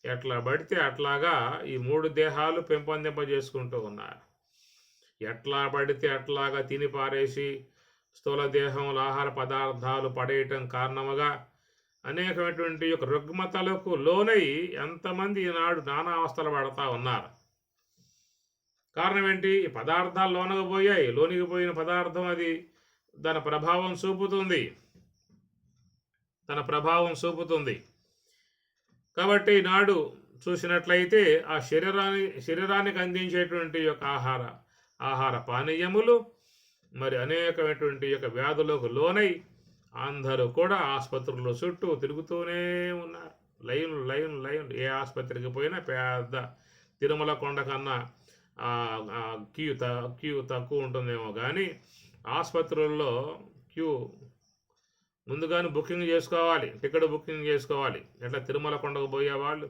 ఎట్లా పడితే అట్లాగా ఈ మూడు దేహాలు పెంపొందింపజేసుకుంటూ ఉన్నారు. ఎట్లా పడితే అట్లాగా తిని పారేసి స్థూల దేహంలో ఆహార పదార్థాలు పడేయటం కారణముగా అనేకమైనటువంటి యొక్క రుగ్మతలకు లోనై ఎంతమంది ఈనాడు నానా అవస్థలు పడతా ఉన్నారు. కారణం ఏంటి? ఈ పదార్థాలు లోనకపోయాయి. లోనికి పోయిన పదార్థం అది తన ప్రభావం చూపుతుంది. కాబట్టి ఈనాడు చూసినట్లయితే ఆ శరీరానికి అందించేటువంటి యొక్క ఆహార పానీయములు మరి అనేకమైనటువంటి యొక్క వ్యాధులకు లోనై అందరూ కూడా ఆసుపత్రుల చుట్టూ తిరుగుతూనే ఉన్నారు. లైన్ ఏ ఆసుపత్రికి పోయినా పెద్ద తిరుమల కొండ కన్నా క్యూ తక్కువ ఉంటుందేమో కానీ ఆసుపత్రుల్లో క్యూ ముందుగానే బుకింగ్ చేసుకోవాలి, టికెట్ బుకింగ్ చేసుకోవాలి. ఎట్లా తిరుమల కొండకు పోయేవాళ్ళు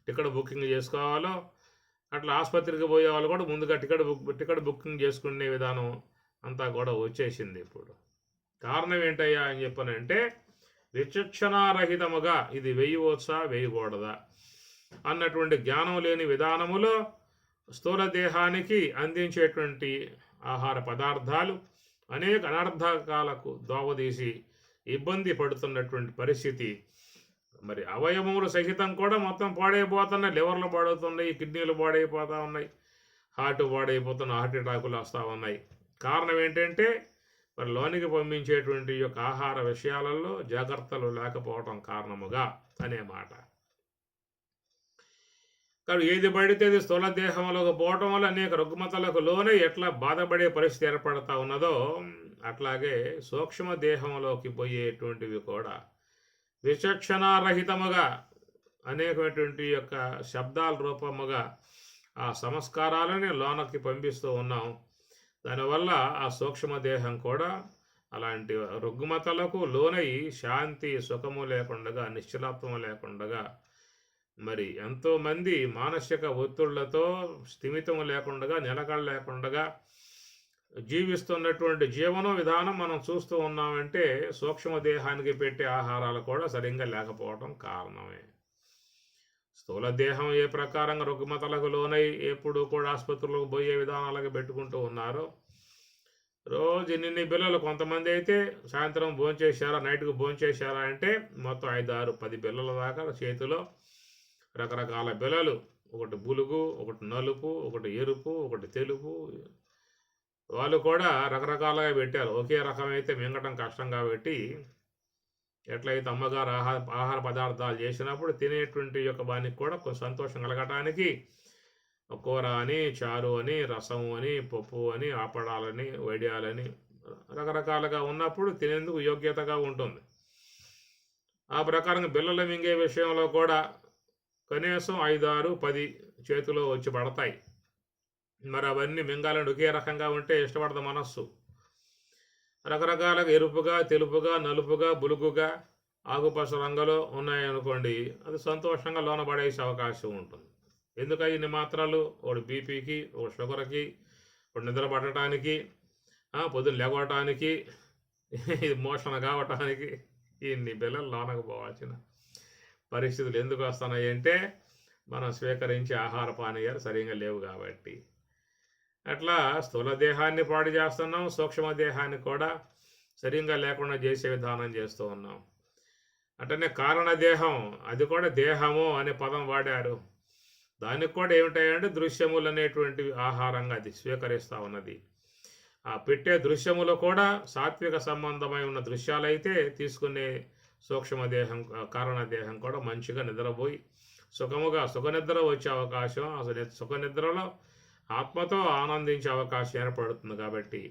టికెట్ బుకింగ్ చేసుకోవాలో అట్లా ఆసుపత్రికి పోయేవాళ్ళు కూడా ముందుగా టికెట్ బుకింగ్ చేసుకునే విధానం అంతా కూడా వచ్చేసింది ఇప్పుడు. కారణం ఏంటయ్యా అని చెప్పనంటే విచక్షణారహితముగా ఇది వేయవచ్చా వేయకూడదా అన్నటువంటి జ్ఞానం లేని విధానములో స్థూల దేహానికి అందించేటువంటి ఆహార పదార్థాలు అనేక అనర్థకాలకు దోవదీసి ఇబ్బంది పడుతున్నటువంటి పరిస్థితి. మరి అవయవములు సహితం కూడా మొత్తం పాడైపోతున్నాయి. లివర్లు పాడవుతున్నాయి, కిడ్నీలు పాడైపోతూ ఉన్నాయి, హార్ట్ పాడైపోతున్న హార్ట్ అటాకులు వస్తూ ఉన్నాయి. కారణం ఏంటంటే మరి లోనికి పంపించేటువంటి యొక్క ఆహార విషయాలలో జాగ్రత్తలు లేకపోవడం కారణముగా అనే మాట. కానీ ఏది పడితే అది స్థూల దేహంలోకి పోవటం వల్ల అనేక రుగ్మతలకు లోనై ఎట్లా బాధపడే పరిస్థితి ఏర్పడతా ఉన్నదో, అట్లాగే సూక్ష్మ దేహంలోకి పోయేటువంటివి కూడా విచక్షణారహితముగా అనేకమైనటువంటి యొక్క శబ్దాల రూపముగా ఆ సంస్కారాలని లోనకి పంపిస్తూ ఉన్నాం. దానివల్ల ఆ సూక్ష్మదేహం కూడా అలాంటి రుగ్మతలకు లోనై శాంతి సుఖము లేకుండా, నిశ్చలత్వము లేకుండా, మరి ఎంతోమంది మానసిక ఒత్తిళ్లతో స్థిమితం లేకుండా, నిలకడ లేకుండా జీవిస్తున్నటువంటి జీవన విధానం మనం చూస్తూ ఉన్నామంటే సూక్ష్మదేహానికి పెట్టే ఆహారాలు కూడా సరిగ్గా లేకపోవడం కారణమే. స్థూల దేహం ఏ ప్రకారంగా రుగ్మతలకు లోనై ఎప్పుడు కూడా ఆసుపత్రులకు పోయే విధానాలకు పెట్టుకుంటూ ఉన్నారో, రోజు ఇన్ని బిళ్ళలు, కొంతమంది అయితే సాయంత్రం భోంచేశారా, నైట్కి భోంచేశారా అంటే మొత్తం 5, 6, 10 బిళ్ళల దాకా చేతిలో రకరకాల బిళ్ళలు, ఒకటి బులుగు, ఒకటి నలుపు, ఒకటి ఎరుపు, ఒకటి తెలుపు, వాళ్ళు కూడా రకరకాలుగా పెట్టారు. ఒకే రకమైతే మింగటం కష్టం కాబట్టి ఎట్లయితే అమ్మగారు ఆహార పదార్థాలు చేసినప్పుడు తినేటువంటి యొక్క వానికి కూడా కొంచెం సంతోషం కలగటానికి కూర అని, చారు అని, రసము అని, పప్పు అని, ఆపడాలని, వడియాలని రకరకాలుగా ఉన్నప్పుడు తినేందుకు యోగ్యతగా ఉంటుంది. ఆ ప్రకారంగా బిళ్ళలు మింగే విషయంలో కూడా కనీసం 5, 6, 10 చేతిలో వచ్చి పడతాయి. మరి అవన్నీ మింగాలని ఒకే రకంగా ఉంటే ఇష్టపడదు మనస్సు. రకరకాలుగా ఎరుపుగా, తెలుపుగా, నలుపుగా, బులుగుగా, ఆకుపచ్చ రంగులో ఉన్నాయనుకోండి, అది సంతోషంగా లోనపడేసే అవకాశం ఉంటుంది. ఎందుకు ఇన్ని మాత్రలు? ఒకటి బీపీకి, ఒక షుగర్కి, ఒక నిద్ర పట్టడానికి, పొద్దున్న లేవటానికి, ఇది మోషన్ కావటానికి ఇన్ని బిళ్ళలు లోనకు పోవాల్సిన పరిస్థితులు ఎందుకు వస్తున్నాయి అంటే మనం స్వీకరించే ఆహార పానీయాలు సరిగ్గా లేవు కాబట్టి. అట్లా స్థూల దేహాన్ని పాడు చేస్తున్నాం, సూక్ష్మ దేహాన్ని కూడా సరిగ్గా లేకుండా చేసే విధానం చేస్తూ ఉన్నాం. అట్లనే కారణదేహం, అది కూడా దేహము అనే పదం వాడారు. దానికి కూడా ఏమిటాయంటే దృశ్యములు అనేటువంటి ఆహారంగా అది స్వీకరిస్తూ ఉన్నది. ఆ పెట్టే దృశ్యములు కూడా సాత్విక సంబంధమై ఉన్న దృశ్యాలైతే తీసుకునే సూక్ష్మదేహం, కారణదేహం కూడా మంచిగా నిద్రపోయి సుఖనిద్ర వచ్చే అవకాశం, అసలు సుఖనిద్రలో ఆత్మతో ఆనందించే అవకాశం ఏర్పడుతుంది. కాబట్టి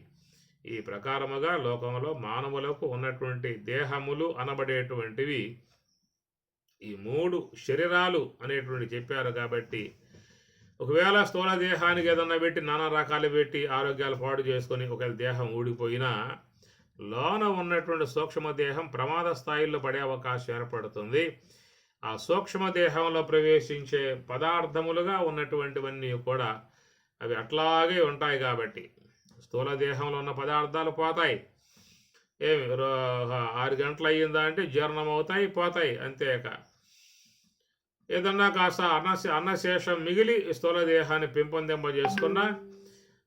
ఈ ప్రకారముగా లోకంలో మానవులకు ఉన్నటువంటి దేహములు అనబడేటువంటివి ఈ 3 శరీరాలు అనేటువంటి చెప్పారు. కాబట్టి ఒకవేళ స్థూల దేహానికి ఏదన్నా పెట్టి నానా రకాలు పెట్టి ఆరోగ్యాలు పాడు చేసుకొని ఒకవేళ దేహం ఊడిపోయినా లోన ఉన్నటువంటి సూక్ష్మ దేహం ప్రమాద స్థాయిలో పడే అవకాశం ఏర్పడుతుంది. ఆ సూక్ష్మ దేహంలో ప్రవేశించే పదార్థములుగా ఉన్నటువంటివన్నీ కూడా అవి అట్లాగే ఉంటాయి. కాబట్టి స్థూల దేహంలో ఉన్న పదార్థాలు పోతాయి. 6 గంటలు అయ్యిందా అంటే జీర్ణం అవుతాయి, పోతాయి, అంతేక ఏదన్నా కాస్త అన్నశేషం మిగిలి స్థూల దేహాన్ని పెంపొందింపజేసుకున్నా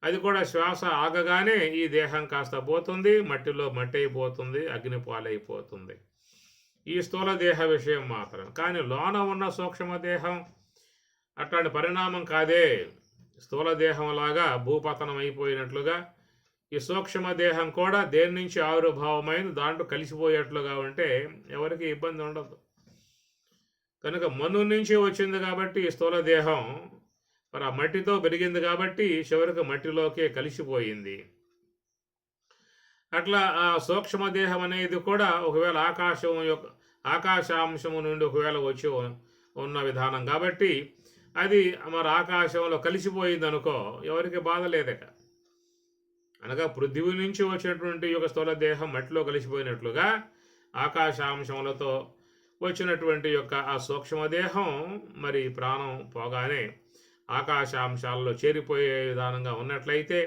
అది కూడా శ్వాస ఆగగానే ఈ దేహం కాస్త పోతుంది, మట్టిలో మట్టి అయిపోతుంది, అగ్ని పాలైపోతుంది. ఈ స్థూల దేహ విషయం మాత్రం. కానీ లోన ఉన్న సూక్ష్మ దేహం అట్లాంటి పరిణామం కాదే. స్థూల దేహంలాగా భూపతనం అయిపోయినట్లుగా ఈ సూక్ష్మ దేహం కూడా దేని నుంచి ఆవిర్భావమైన దాంట్లో కలిసిపోయేట్లుగా ఉంటే ఎవరికి ఇబ్బంది ఉండదు. కనుక మన్ను నుంచి వచ్చింది కాబట్టి ఈ స్థూల దేహం మరి ఆ మట్టితో పెరిగింది కాబట్టి చివరికి మట్టిలోకే కలిసిపోయింది. అట్లా ఆ సూక్ష్మదేహం అనేది కూడా ఒకవేళ ఆకాశాంశము నుండి ఒకవేళ వచ్చి ఉన్న విధానం కాబట్టి అది మరి ఆకాశంలో కలిసిపోయింది అనుకో, ఎవరికి బాధ లేదట. అనగా పృథివీ నుంచి వచ్చినటువంటి యొక్క స్థూల దేహం మట్టిలో కలిసిపోయినట్లుగా ఆకాశాంశములతో వచ్చినటువంటి యొక్క ఆ సూక్ష్మదేహం మరి ప్రాణం పోగానే ఆకాశాంశాలలో చేరిపోయే విధానంగా ఉన్నట్లయితే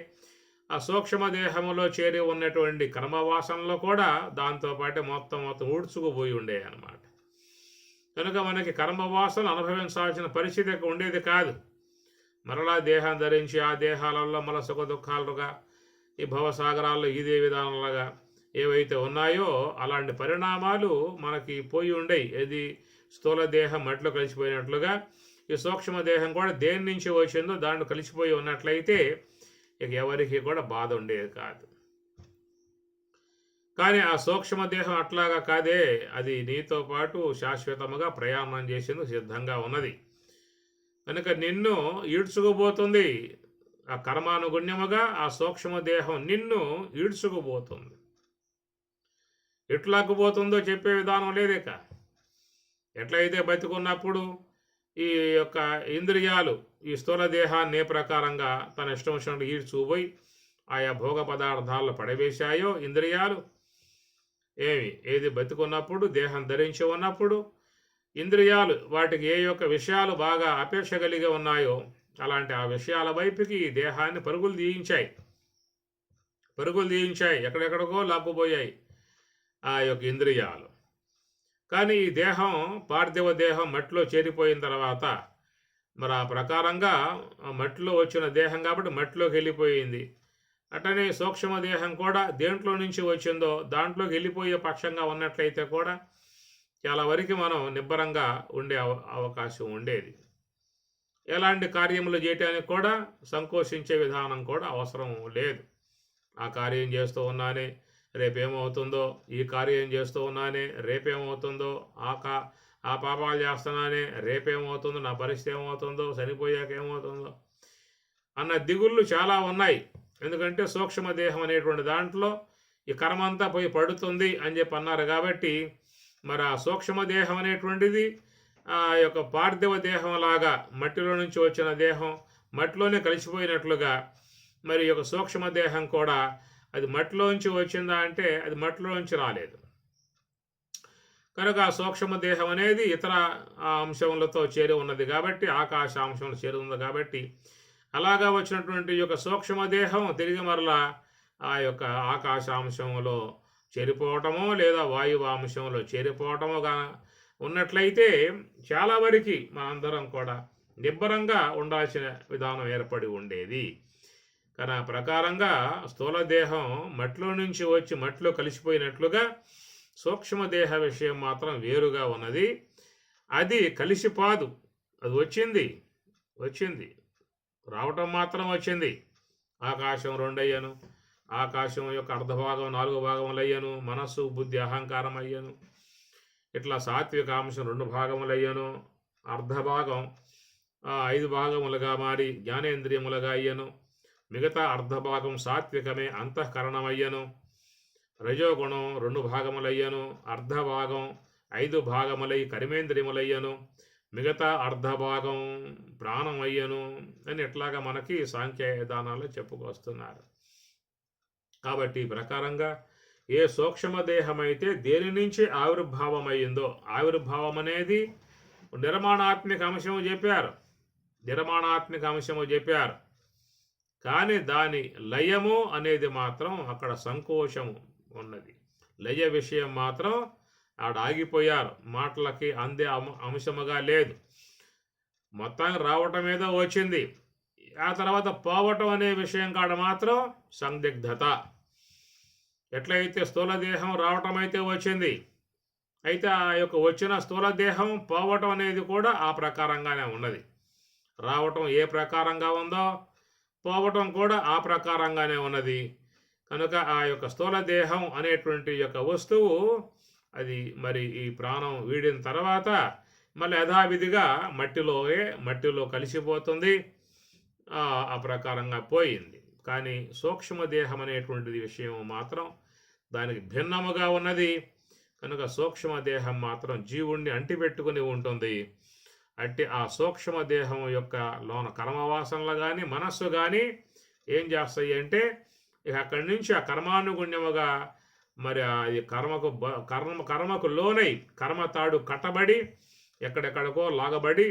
ఆ సూక్ష్మదేహంలో చేరి ఉన్నటువంటి కర్మవాసనలో కూడా దాంతోపాటు మొత్తం ఊడ్చుకుపోయి ఉండేవి అన్నమాట. కనుక మనకి కర్మవాసన అనుభవించాల్సిన పరిస్థితి ఉండేది కాదు. మరలా దేహం ధరించి ఆ దేహాలలో మన సుఖ దుఃఖాలుగా ఈ భవసాగరాల్లో ఇదే విధానాలుగా ఏవైతే ఉన్నాయో అలాంటి పరిణామాలు మనకి పోయి ఉండేవి. ఇది స్థూల దేహం మట్టిలో కలిసిపోయినట్లుగా ఈ సూక్ష్మదేహం కూడా దేని నుంచి వచ్చిందో దాంట్లో కలిసిపోయి ఉన్నట్లయితే ఇక ఎవరికి కూడా బాధ ఉండేది కాదు. కానీ ఆ సూక్ష్మదేహం అట్లాగా కాదే, అది నీతో పాటు శాశ్వతముగా ప్రయాణం చేసేందుకు సిద్ధంగా ఉన్నది. కనుక నిన్ను ఈడ్చుకుపోతుంది. ఆ కర్మానుగుణ్యముగా ఆ సూక్ష్మ దేహం నిన్ను ఈడ్చుకుపోతుంది. ఎట్లాకుపోతుందో చెప్పే విధానం లేదిక. ఎట్లయితే బతికున్నప్పుడు ఈ యొక్క ఇంద్రియాలు ఈ స్థూల దేహాన్ని ఏ ప్రకారంగా తన ఇష్టం వచ్చినట్టు ఈడ్చుకుపోయి ఆయా భోగ పదార్థాల్లో పడవేశాయో ఇంద్రియాలు, ఏది బతికున్నప్పుడు దేహం ధరించి ఉన్నప్పుడు ఇంద్రియాలు వాటికి ఏ యొక్క విషయాలు బాగా అపేక్ష కలిగి ఉన్నాయో అలాంటి ఆ విషయాల వైపుకి ఈ దేహాన్ని పరుగులు తీయించాయి, ఎక్కడెక్కడికో లాక్కుపోయాయి ఆ యొక్క ఇంద్రియాలు. కానీ ఈ దేహం పార్థివ దేహం మట్టిలో చేరిపోయిన తర్వాత మరి ఆ ప్రకారంగా మట్టిలో వచ్చిన దేహం కాబట్టి మట్టిలోకి వెళ్ళిపోయింది. అట్లనే సూక్ష్మ దేహం కూడా దేంట్లో నుంచి వచ్చిందో దాంట్లోకి వెళ్ళిపోయే పక్షంగా ఉన్నట్లయితే కూడా చాలా వరకు మనం నిబ్బరంగా ఉండే అవకాశం ఉండేది. ఎలాంటి కార్యములు చేయటానికి కూడా సంకోచించే విధానం కూడా అవసరం లేదు. ఆ కార్యం చేస్తూ ఉన్నానే రేపేమవుతుందో, ఈ కార్యం చేస్తూ ఉన్నానే రేపేమవుతుందో, ఆ పాపాలు చేస్తున్నానే రేపేమవుతుందో, నా పరిస్థితి ఏమవుతుందో, చనిపోయాక ఏమవుతుందో అన్న దిగుళ్ళు చాలా ఉన్నాయి. ఎందుకంటే సూక్ష్మ దేహం అనేటువంటి దాంట్లో ఈ కర్మ అంతా పోయి పడుతుంది అని చెప్పి అన్నారు కాబట్టి మరి ఆ సూక్ష్మ దేహం అనేటువంటిది ఆ యొక్క పార్థివ దేహం లాగా మట్టిలో నుంచి వచ్చిన దేహం మట్టిలోనే కలిసిపోయినట్లుగా మరి యొక్క సూక్ష్మ దేహం కూడా అది మట్టిలోంచి వచ్చిందా అంటే అది మట్టిలోంచి రాలేదు. కనుక ఆ సూక్ష్మ దేహం అనేది ఇతర అంశములతో చేరి ఉన్నది కాబట్టి ఆకాశ అంశంలో చేరి ఉంది కాబట్టి అలాగా వచ్చినటువంటి యొక్క సూక్ష్మ దేహం తిరిగి మరలా ఆ యొక్క ఆకాశాంశంలో చేరిపోవటమో లేదా వాయువాంశంలో చేరిపోవటమోగా ఉన్నట్లయితే చాలా వరకు మనందరం కూడా నిబ్బరంగా ఉండాల్సిన విధానం ఏర్పడి ఉండేది. కానీ ఆ ప్రకారంగా స్థూలదేహం మట్టిలో నుంచి వచ్చి మట్టిలో కలిసిపోయినట్లుగా సూక్ష్మదేహ విషయం మాత్రం వేరుగా ఉన్నది. అది కలిసిపాదు, అది వచ్చింది రావటం మాత్రం వచ్చింది. ఆకాశం 2 అయ్యాను, ఆకాశం యొక్క అర్ధభాగం 4 భాగములు అయ్యాను, మనస్సు బుద్ధి అహంకారం అయ్యాను. ఇట్లా సాత్విక అంశం 2 భాగములు అయ్యాను, అర్ధభాగం 5 భాగములుగా మారి జ్ఞానేంద్రియములుగా అయ్యాను, మిగతా అర్ధభాగం సాత్వికమే అంతఃకరణమయ్యను. రజోగుణం 2 భాగములయ్యను, అర్ధభాగం 5 భాగములై కర్మేంద్రియములయ్యను, మిగతా అర్ధభాగం ప్రాణం అయ్యను అని ఎట్లాగా మనకి సాంఖ్యదానాల్లో చెప్పుకొస్తున్నారు. కాబట్టి ఈ ప్రకారంగా ఏ సూక్ష్మదేహం అయితే దేని నుంచి ఆవిర్భావం అయ్యిందో, ఆవిర్భావం అనేది నిర్మాణాత్మిక అంశము చెప్పారు, కానీ దాని లయము అనేది మాత్రం అక్కడ సంకోచము ఉన్నది. లయ విషయం మాత్రం ఆడ ఆగిపోయారు, మాటలకి అందే అంశముగా లేదు. మొత్తానికి రావటం ఏదో వచ్చింది, ఆ తర్వాత పోవటం అనే విషయం కాడ మాత్రం సందిగ్ధత. ఎట్లయితే స్థూలదేహం రావటం అయితే వచ్చింది, అయితే ఆ యొక్క వచ్చిన స్థూలదేహం పోవటం అనేది కూడా ఆ ప్రకారంగానే ఉన్నది. రావటం ఏ ప్రకారంగా ఉందో పోవటం కూడా ఆ ప్రకారంగానే ఉన్నది. కనుక ఆ యొక్క స్థూలదేహం అనేటువంటి యొక్క వస్తువు అది మరి ఈ ప్రాణం వీడిన తర్వాత మళ్ళీ యథావిధిగా మట్టిలో కలిసిపోతుంది, ఆ ప్రకారంగా పోయింది. కానీ సూక్ష్మదేహం అనేటువంటిది విషయం మాత్రం దానికి భిన్నముగా ఉన్నది. కనుక సూక్ష్మదేహం మాత్రం జీవుణ్ణి అంటిపెట్టుకుని ఉంటుంది. అంటే ఆ సూక్ష్మదేహం యొక్క లోన కర్మవాసనలు కానీ మనస్సు కానీ ఏం చేస్తాయి అంటే ఇక అక్కడి నుంచి ఆ కర్మానుగుణ్యముగా మరి అది కర్మకు లోనై కర్మతాడు కట్టబడి ఎక్కడెక్కడికో లాగబడి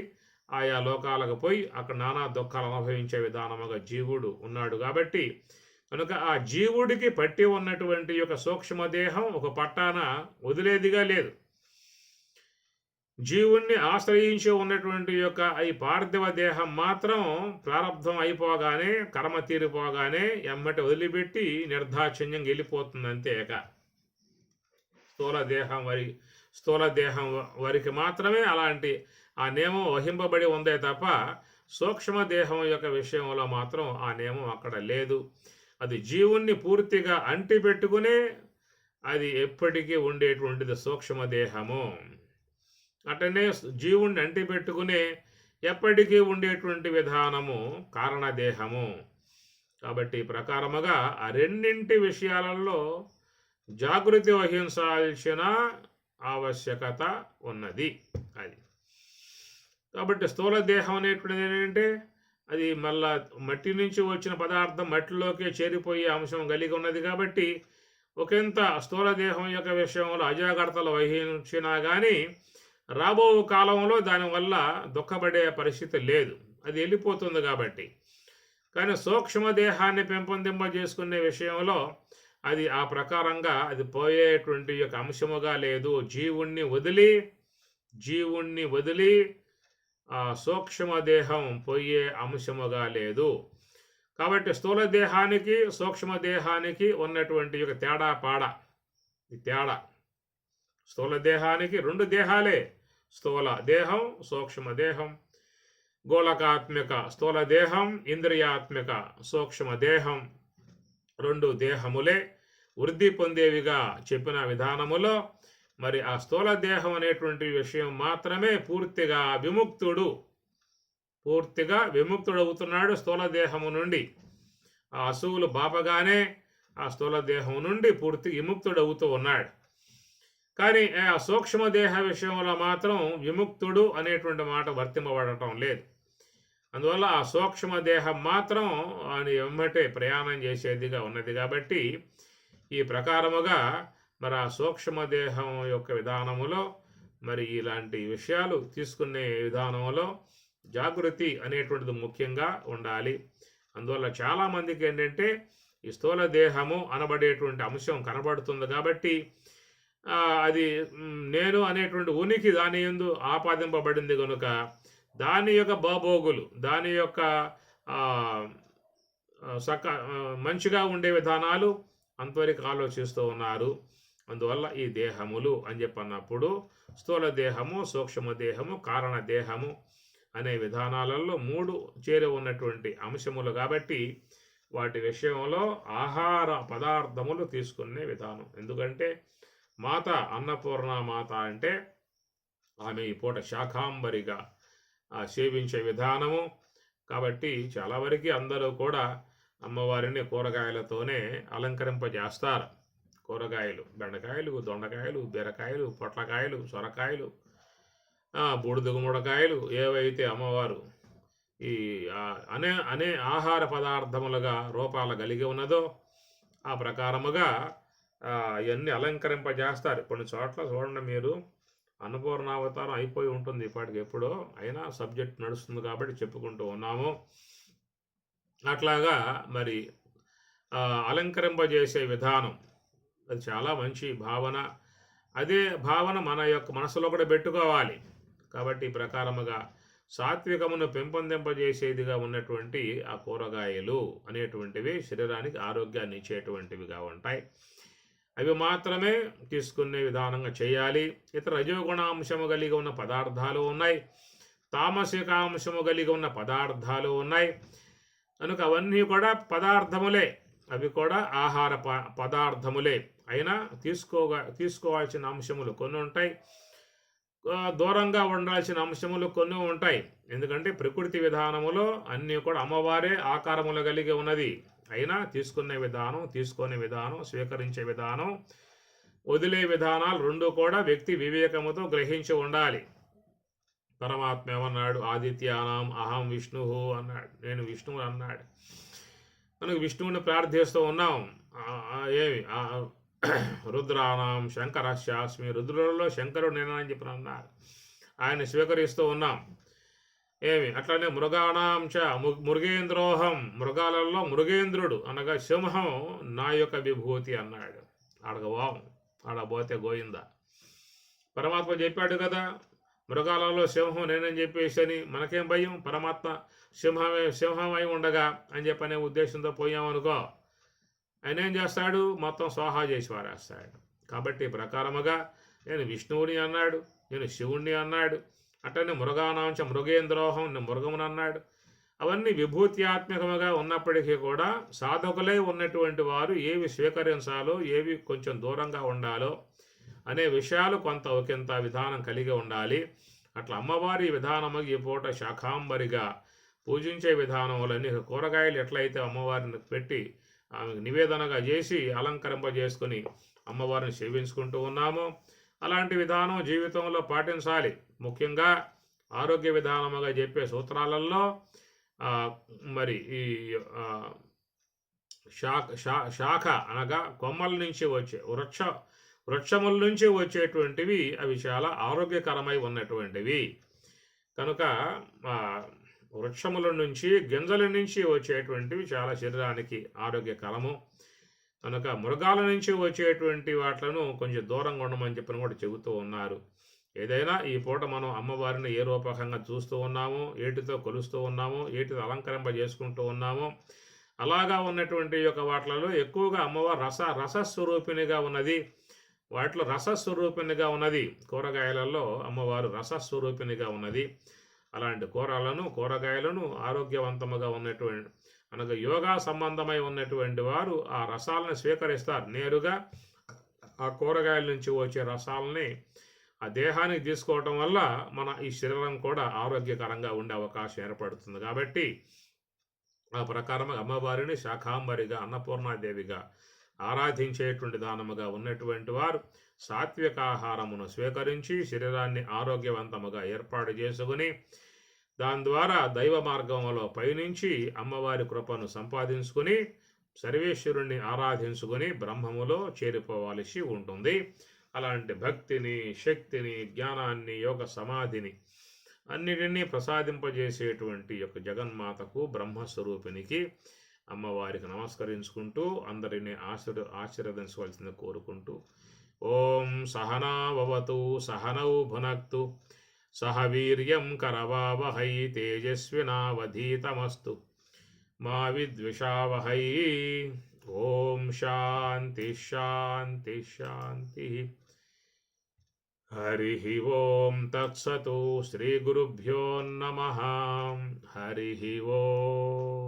ఆయా లోకాలకు పోయి అక్కడ నానా దుఃఖాలు అనుభవించే విధానముగా జీవుడు ఉన్నాడు. కాబట్టి కనుక ఆ జీవుడికి పట్టి ఉన్నటువంటి యొక్క సూక్ష్మదేహం ఒక పట్టాన వదిలేదిగా లేదు. జీవుణ్ణి ఆశ్రయించి ఉన్నటువంటి యొక్క ఈ పార్థివ దేహం మాత్రం ప్రారంధం అయిపోగానే కర్మ తీరిపోగానే ఎమ్మటి వదిలిపెట్టి నిర్దాక్షిణ్యంగా వెళ్ళిపోతుంది. అంతేక స్థూలదేహం వరికి మాత్రమే అలాంటి ఆ నియమం వహింపబడి ఉందే తప్ప సూక్ష్మదేహం యొక్క విషయంలో మాత్రం ఆ నియమం అక్కడ లేదు. అది జీవుణ్ణి పూర్తిగా అంటి పెట్టుకునే అది ఎప్పటికీ ఉండేటువంటిది సూక్ష్మదేహము. అటనే జీవుణ్ణి అంటి పెట్టుకునే ఎప్పటికీ ఉండేటువంటి విధానము కారణదేహము. కాబట్టి ప్రకారముగా ఆ రెండింటి విషయాలలో జాగృతి వహించాల్సిన ఆవశ్యకత ఉన్నది. అది కాబట్టి స్థూల దేహం అనేటువంటిది ఏంటంటే అది మళ్ళా మట్టి నుంచి వచ్చిన పదార్థం మట్టిలోకే చేరిపోయే అంశం కలిగి ఉన్నది. కాబట్టి ఒకంత స్థూల దేహం యొక్క విషయంలో అజాగ్రత్తలు వహించినా కానీ రాబో కాలంలో దానివల్ల దుఃఖపడే పరిస్థితి లేదు, అది వెళ్ళిపోతుంది. కాబట్టి కానీ సూక్ష్మ దేహాన్ని పెంపొందింపజేసుకునే విషయంలో అది ఆ ప్రకారంగా అది పోయేటువంటి యొక్క అంశముగా లేదు. జీవుణ్ణి వదిలి ఆ సూక్ష్మ దేహం పోయే అంశముగా లేదు. కాబట్టి స్థూల దేహానికి సూక్ష్మ దేహానికి ఉన్నటువంటి యొక్క తేడా స్థూల దేహానికి రెండు దేహాలే, స్థూల దేహం సూక్ష్మ దేహం. గోళకాత్మిక స్థూల దేహం, ఇంద్రియాత్మిక సూక్ష్మ దేహం, రెండు దేహములే వృద్ధి పొందేవిగా చెప్పిన విధానములో మరి ఆ స్థూల దేహం అనేటువంటి విషయం మాత్రమే పూర్తిగా విముక్తుడవుతున్నాడు స్థూల దేహము నుండి. ఆ అసువులు బాపగానే ఆ స్థూల దేహం నుండి పూర్తి విముక్తుడవుతూ ఉన్నాడు. కానీ ఆ సూక్ష్మ దేహ విషయంలో మాత్రం విముక్తుడు అనేటువంటి మాట వర్తింపబడటం లేదు. అందువల్ల ఆ సూక్ష్మ దేహం మాత్రం ఆయన వెంబటే ప్రయాణం చేసేదిగా ఉన్నది. కాబట్టి ఈ ప్రకారముగా మరి ఆ సూక్ష్మ దేహం యొక్క విధానములో మరి ఇలాంటి విషయాలు తీసుకునే విధానంలో జాగృతి అనేటువంటిది ముఖ్యంగా ఉండాలి. అందువల్ల చాలామందికి ఏంటంటే ఈ స్థూల దేహము అనబడేటువంటి అంశం కనబడుతుంది. కాబట్టి అది నేను అనేటువంటి ఉనికి దాని యందు ఆపాదింపబడింది కనుక దాని యొక్క బాబోగులు, దాని యొక్క మంచిగా ఉండే విధానాలు అంతవరకు ఆలోచిస్తూ ఉన్నారు. అందువల్ల ఈ దేహములు అని చెప్పన్నప్పుడు స్థూల దేహము, సూక్ష్మ దేహము, కారణ దేహము అనే విధానాలలో మూడు చేరి ఉన్నటువంటి అంశములు. కాబట్టి వాటి విషయంలో ఆహార పదార్థములు తీసుకునే విధానం. ఎందుకంటే మాత అన్నపూర్ణ మాత అంటే ఆమె ఈ పూట శాకాంబరిగా సేవించే విధానము. కాబట్టి చాలా వరకు అందరూ కూడా అమ్మవారిని కూరగాయలతోనే అలంకరింపజేస్తారు. కూరగాయలు, బెండకాయలు, దొండకాయలు, బీరకాయలు, పొట్లకాయలు, సొరకాయలు, బూడిద గుమ్మడికాయలు ఏవైతే అమ్మవారు ఈ అనే ఆహార పదార్థములుగా రూపాలు కలిగి ఉన్నదో ఆ ప్రకారముగా ఇవన్నీ అలంకరింపజేస్తారు. కొన్ని చోట్ల చూడండి మీరు, అన్నపూర్ణావతారం అయిపోయి ఉంటుంది ఇప్పటికి ఎప్పుడో, అయినా సబ్జెక్ట్ నడుస్తుంది కాబట్టి చెప్పుకుంటూ ఉన్నాము. అట్లాగా మరి అలంకరింపజేసే విధానం అది చాలా మంచి భావన. అదే భావన మన యొక్క మనసులో కూడా పెట్టుకోవాలి. కాబట్టి ఈ ప్రకారముగా సాత్వికమును పెంపొందింపజేసేదిగా ఉన్నటువంటి ఆ కూరగాయలు అనేటువంటివి శరీరానికి ఆరోగ్యాన్ని ఇచ్చేటువంటివిగా ఉంటాయి. అవి మాత్రమే తీసుకునే విధానంగా చేయాలి. ఇతర రజోగుణాంశము కలిగి ఉన్న పదార్థాలు ఉన్నాయి, తామసికాంశము కలిగి ఉన్న పదార్థాలు ఉన్నాయి. కనుక అవన్నీ కూడా పదార్థములే, అవి కూడా ఆహార పదార్థములే. అయినా తీసుకోవాల్సిన అంశములు కొన్ని ఉంటాయి, దూరంగా ఉండాల్సిన అంశములు కొన్ని ఉంటాయి. ఎందుకంటే ప్రకృతి విధానములో అన్నీ కూడా అమ్మవారే ఆకారములు కలిగి ఉన్నది. అయినా తీసుకునే విధానం, తీసుకునే విధానం, స్వీకరించే విధానం, వదిలే విధానాలు రెండు కూడా వ్యక్తి వివేకముతో గ్రహించి ఉండాలి. పరమాత్మ ఏమన్నాడు? ఆదిత్యానాం అహం విష్ణు అన్నాడు, నేను విష్ణువు అన్నాడు. మనకు విష్ణువుని ప్రార్థిస్తూ ఉన్నాం. ఏమి రుద్రానాం శంకరశాస్మి, రుద్రులలో శంకరుడు నేనని చెప్పిన అన్నారు. ఆయన స్వీకరిస్తూ ఉన్నాం. ఏమి అట్లనే మృగాణాం చ మృగేంద్రోహం, మృగాలలో మృగేంద్రుడు అనగా సింహం నా యొక్క విభూతి అన్నాడు. ఆడబోతే గోయిందా. పరమాత్మ చెప్పాడు కదా, మృగాలలో సింహం నేనని చెప్పేసి అని. మనకేం భయం? పరమాత్మ సింహమై ఉండగా అని చెప్పనే ఉద్దేశంతో పోయామనుకో, ఆయన ఏం చేస్తాడు? మొత్తం స్వాహా చేసి వారేస్తాడు. కాబట్టి ప్రకారముగా నేను విష్ణువుని అన్నాడు, నేను శివుణ్ణి అన్నాడు. అట్లనే మృగానాంచ మృగేంద్రోహం, నేను మృగముని అన్నాడు. అవన్నీ విభూత్యాత్మకముగా ఉన్నప్పటికీ కూడా సాధకులే ఉన్నటువంటి వారు ఏవి స్వీకరించాలో, ఏవి కొంచెం దూరంగా ఉండాలో అనే విషయాలు కొంత ఒకంత విధానం కలిగి ఉండాలి. అట్లా అమ్మవారి విధానము ఈ పూట శాకాంబరిగా పూజించే విధానములన్నీ కూరగాయలు ఎట్లయితే అమ్మవారిని పెట్టి ఆమెకు నివేదనగా చేసి అలంకరింపజేసుకొని అమ్మవారిని సేవించుకుంటూ ఉన్నామో అలాంటి విధానం జీవితంలో పాటించాలి. ముఖ్యంగా ఆరోగ్య విధానముగా చెప్పే సూత్రాలలో మరి ఈ శాఖ అనగా కొమ్మల నుంచి వచ్చే వృక్షముల నుంచి వచ్చేటువంటివి అవి చాలా ఆరోగ్యకరమై ఉన్నటువంటివి కనుక వృక్షముల నుంచి గింజల నుంచి వచ్చేటువంటివి చాలా శరీరానికి ఆరోగ్యకరము కనుక మృగాల నుంచి వచ్చేటువంటి వాటిలను కొంచెం దూరంగా ఉండమని చెప్పని కూడా చెబుతూ ఉన్నారు. ఏదైనా ఈ పూట మనం అమ్మవారిని ఏ రూపకంగా చూస్తూ ఉన్నామో ఏటితో కొలుస్తూ ఉన్నామో ఏటితో అలంకరింపజేసుకుంటూ ఉన్నామో అలాగా ఉన్నటువంటి యొక్క వాటిలలో ఎక్కువగా అమ్మవారు రసస్వరూపిణిగా ఉన్నది. వాటిలో రసస్వరూపిణిగా ఉన్నది. కూరగాయలలో అమ్మవారు రసస్వరూపిణిగా ఉన్నది. అలాంటి కూరగాయలను ఆరోగ్యవంతముగా ఉన్నటువంటి అనగా యోగా సంబంధమై ఉన్నటువంటి వారు ఆ రసాలను స్వీకరిస్తారు. నేరుగా ఆ కూరగాయల నుంచి వచ్చే రసాలని ఆ దేహానికి తీసుకోవటం వల్ల మన ఈ శరీరం కూడా ఆరోగ్యకరంగా ఉండే అవకాశం ఏర్పడుతుంది. కాబట్టి ఆ ప్రకారం అమ్మవారిని శాకాంబరిగా అన్నపూర్ణాదేవిగా ఆరాధించేటువంటి దానముగా ఉన్నటువంటి వారు సాత్విక ఆహారమును స్వీకరించి శరీరాన్ని ఆరోగ్యవంతముగా ఏర్పాటు చేసుకుని దాని ద్వారా దైవ మార్గంలో పయనించి అమ్మవారి కృపను సంపాదించుకుని సర్వేశ్వరుణ్ణి ఆరాధించుకుని బ్రహ్మములో చేరిపోవలసి ఉంటుంది. అలాంటి భక్తిని, శక్తిని, జ్ఞానాన్ని, యోగ సమాధిని అన్నిటినీ ప్రసాదింపజేసేటువంటి యొక్క జగన్మాతకు బ్రహ్మస్వరూపినికి అమ్మవారికి నమస్కరించుకుంటూ అందరినీ ఆశీర్వదించవలసింది కోరుకుంటూ ఓం సహనావతు సహనౌ భునక్తు సహ వీర్యం కరవావహై తేజస్వినావధీతమస్తు మా విద్విషావహై. ఓం శాంతి శాంతి శాంతి. హరి ఓం తత్సతు. శ్రీ గురుభ్యో నమః. హరి ఓం.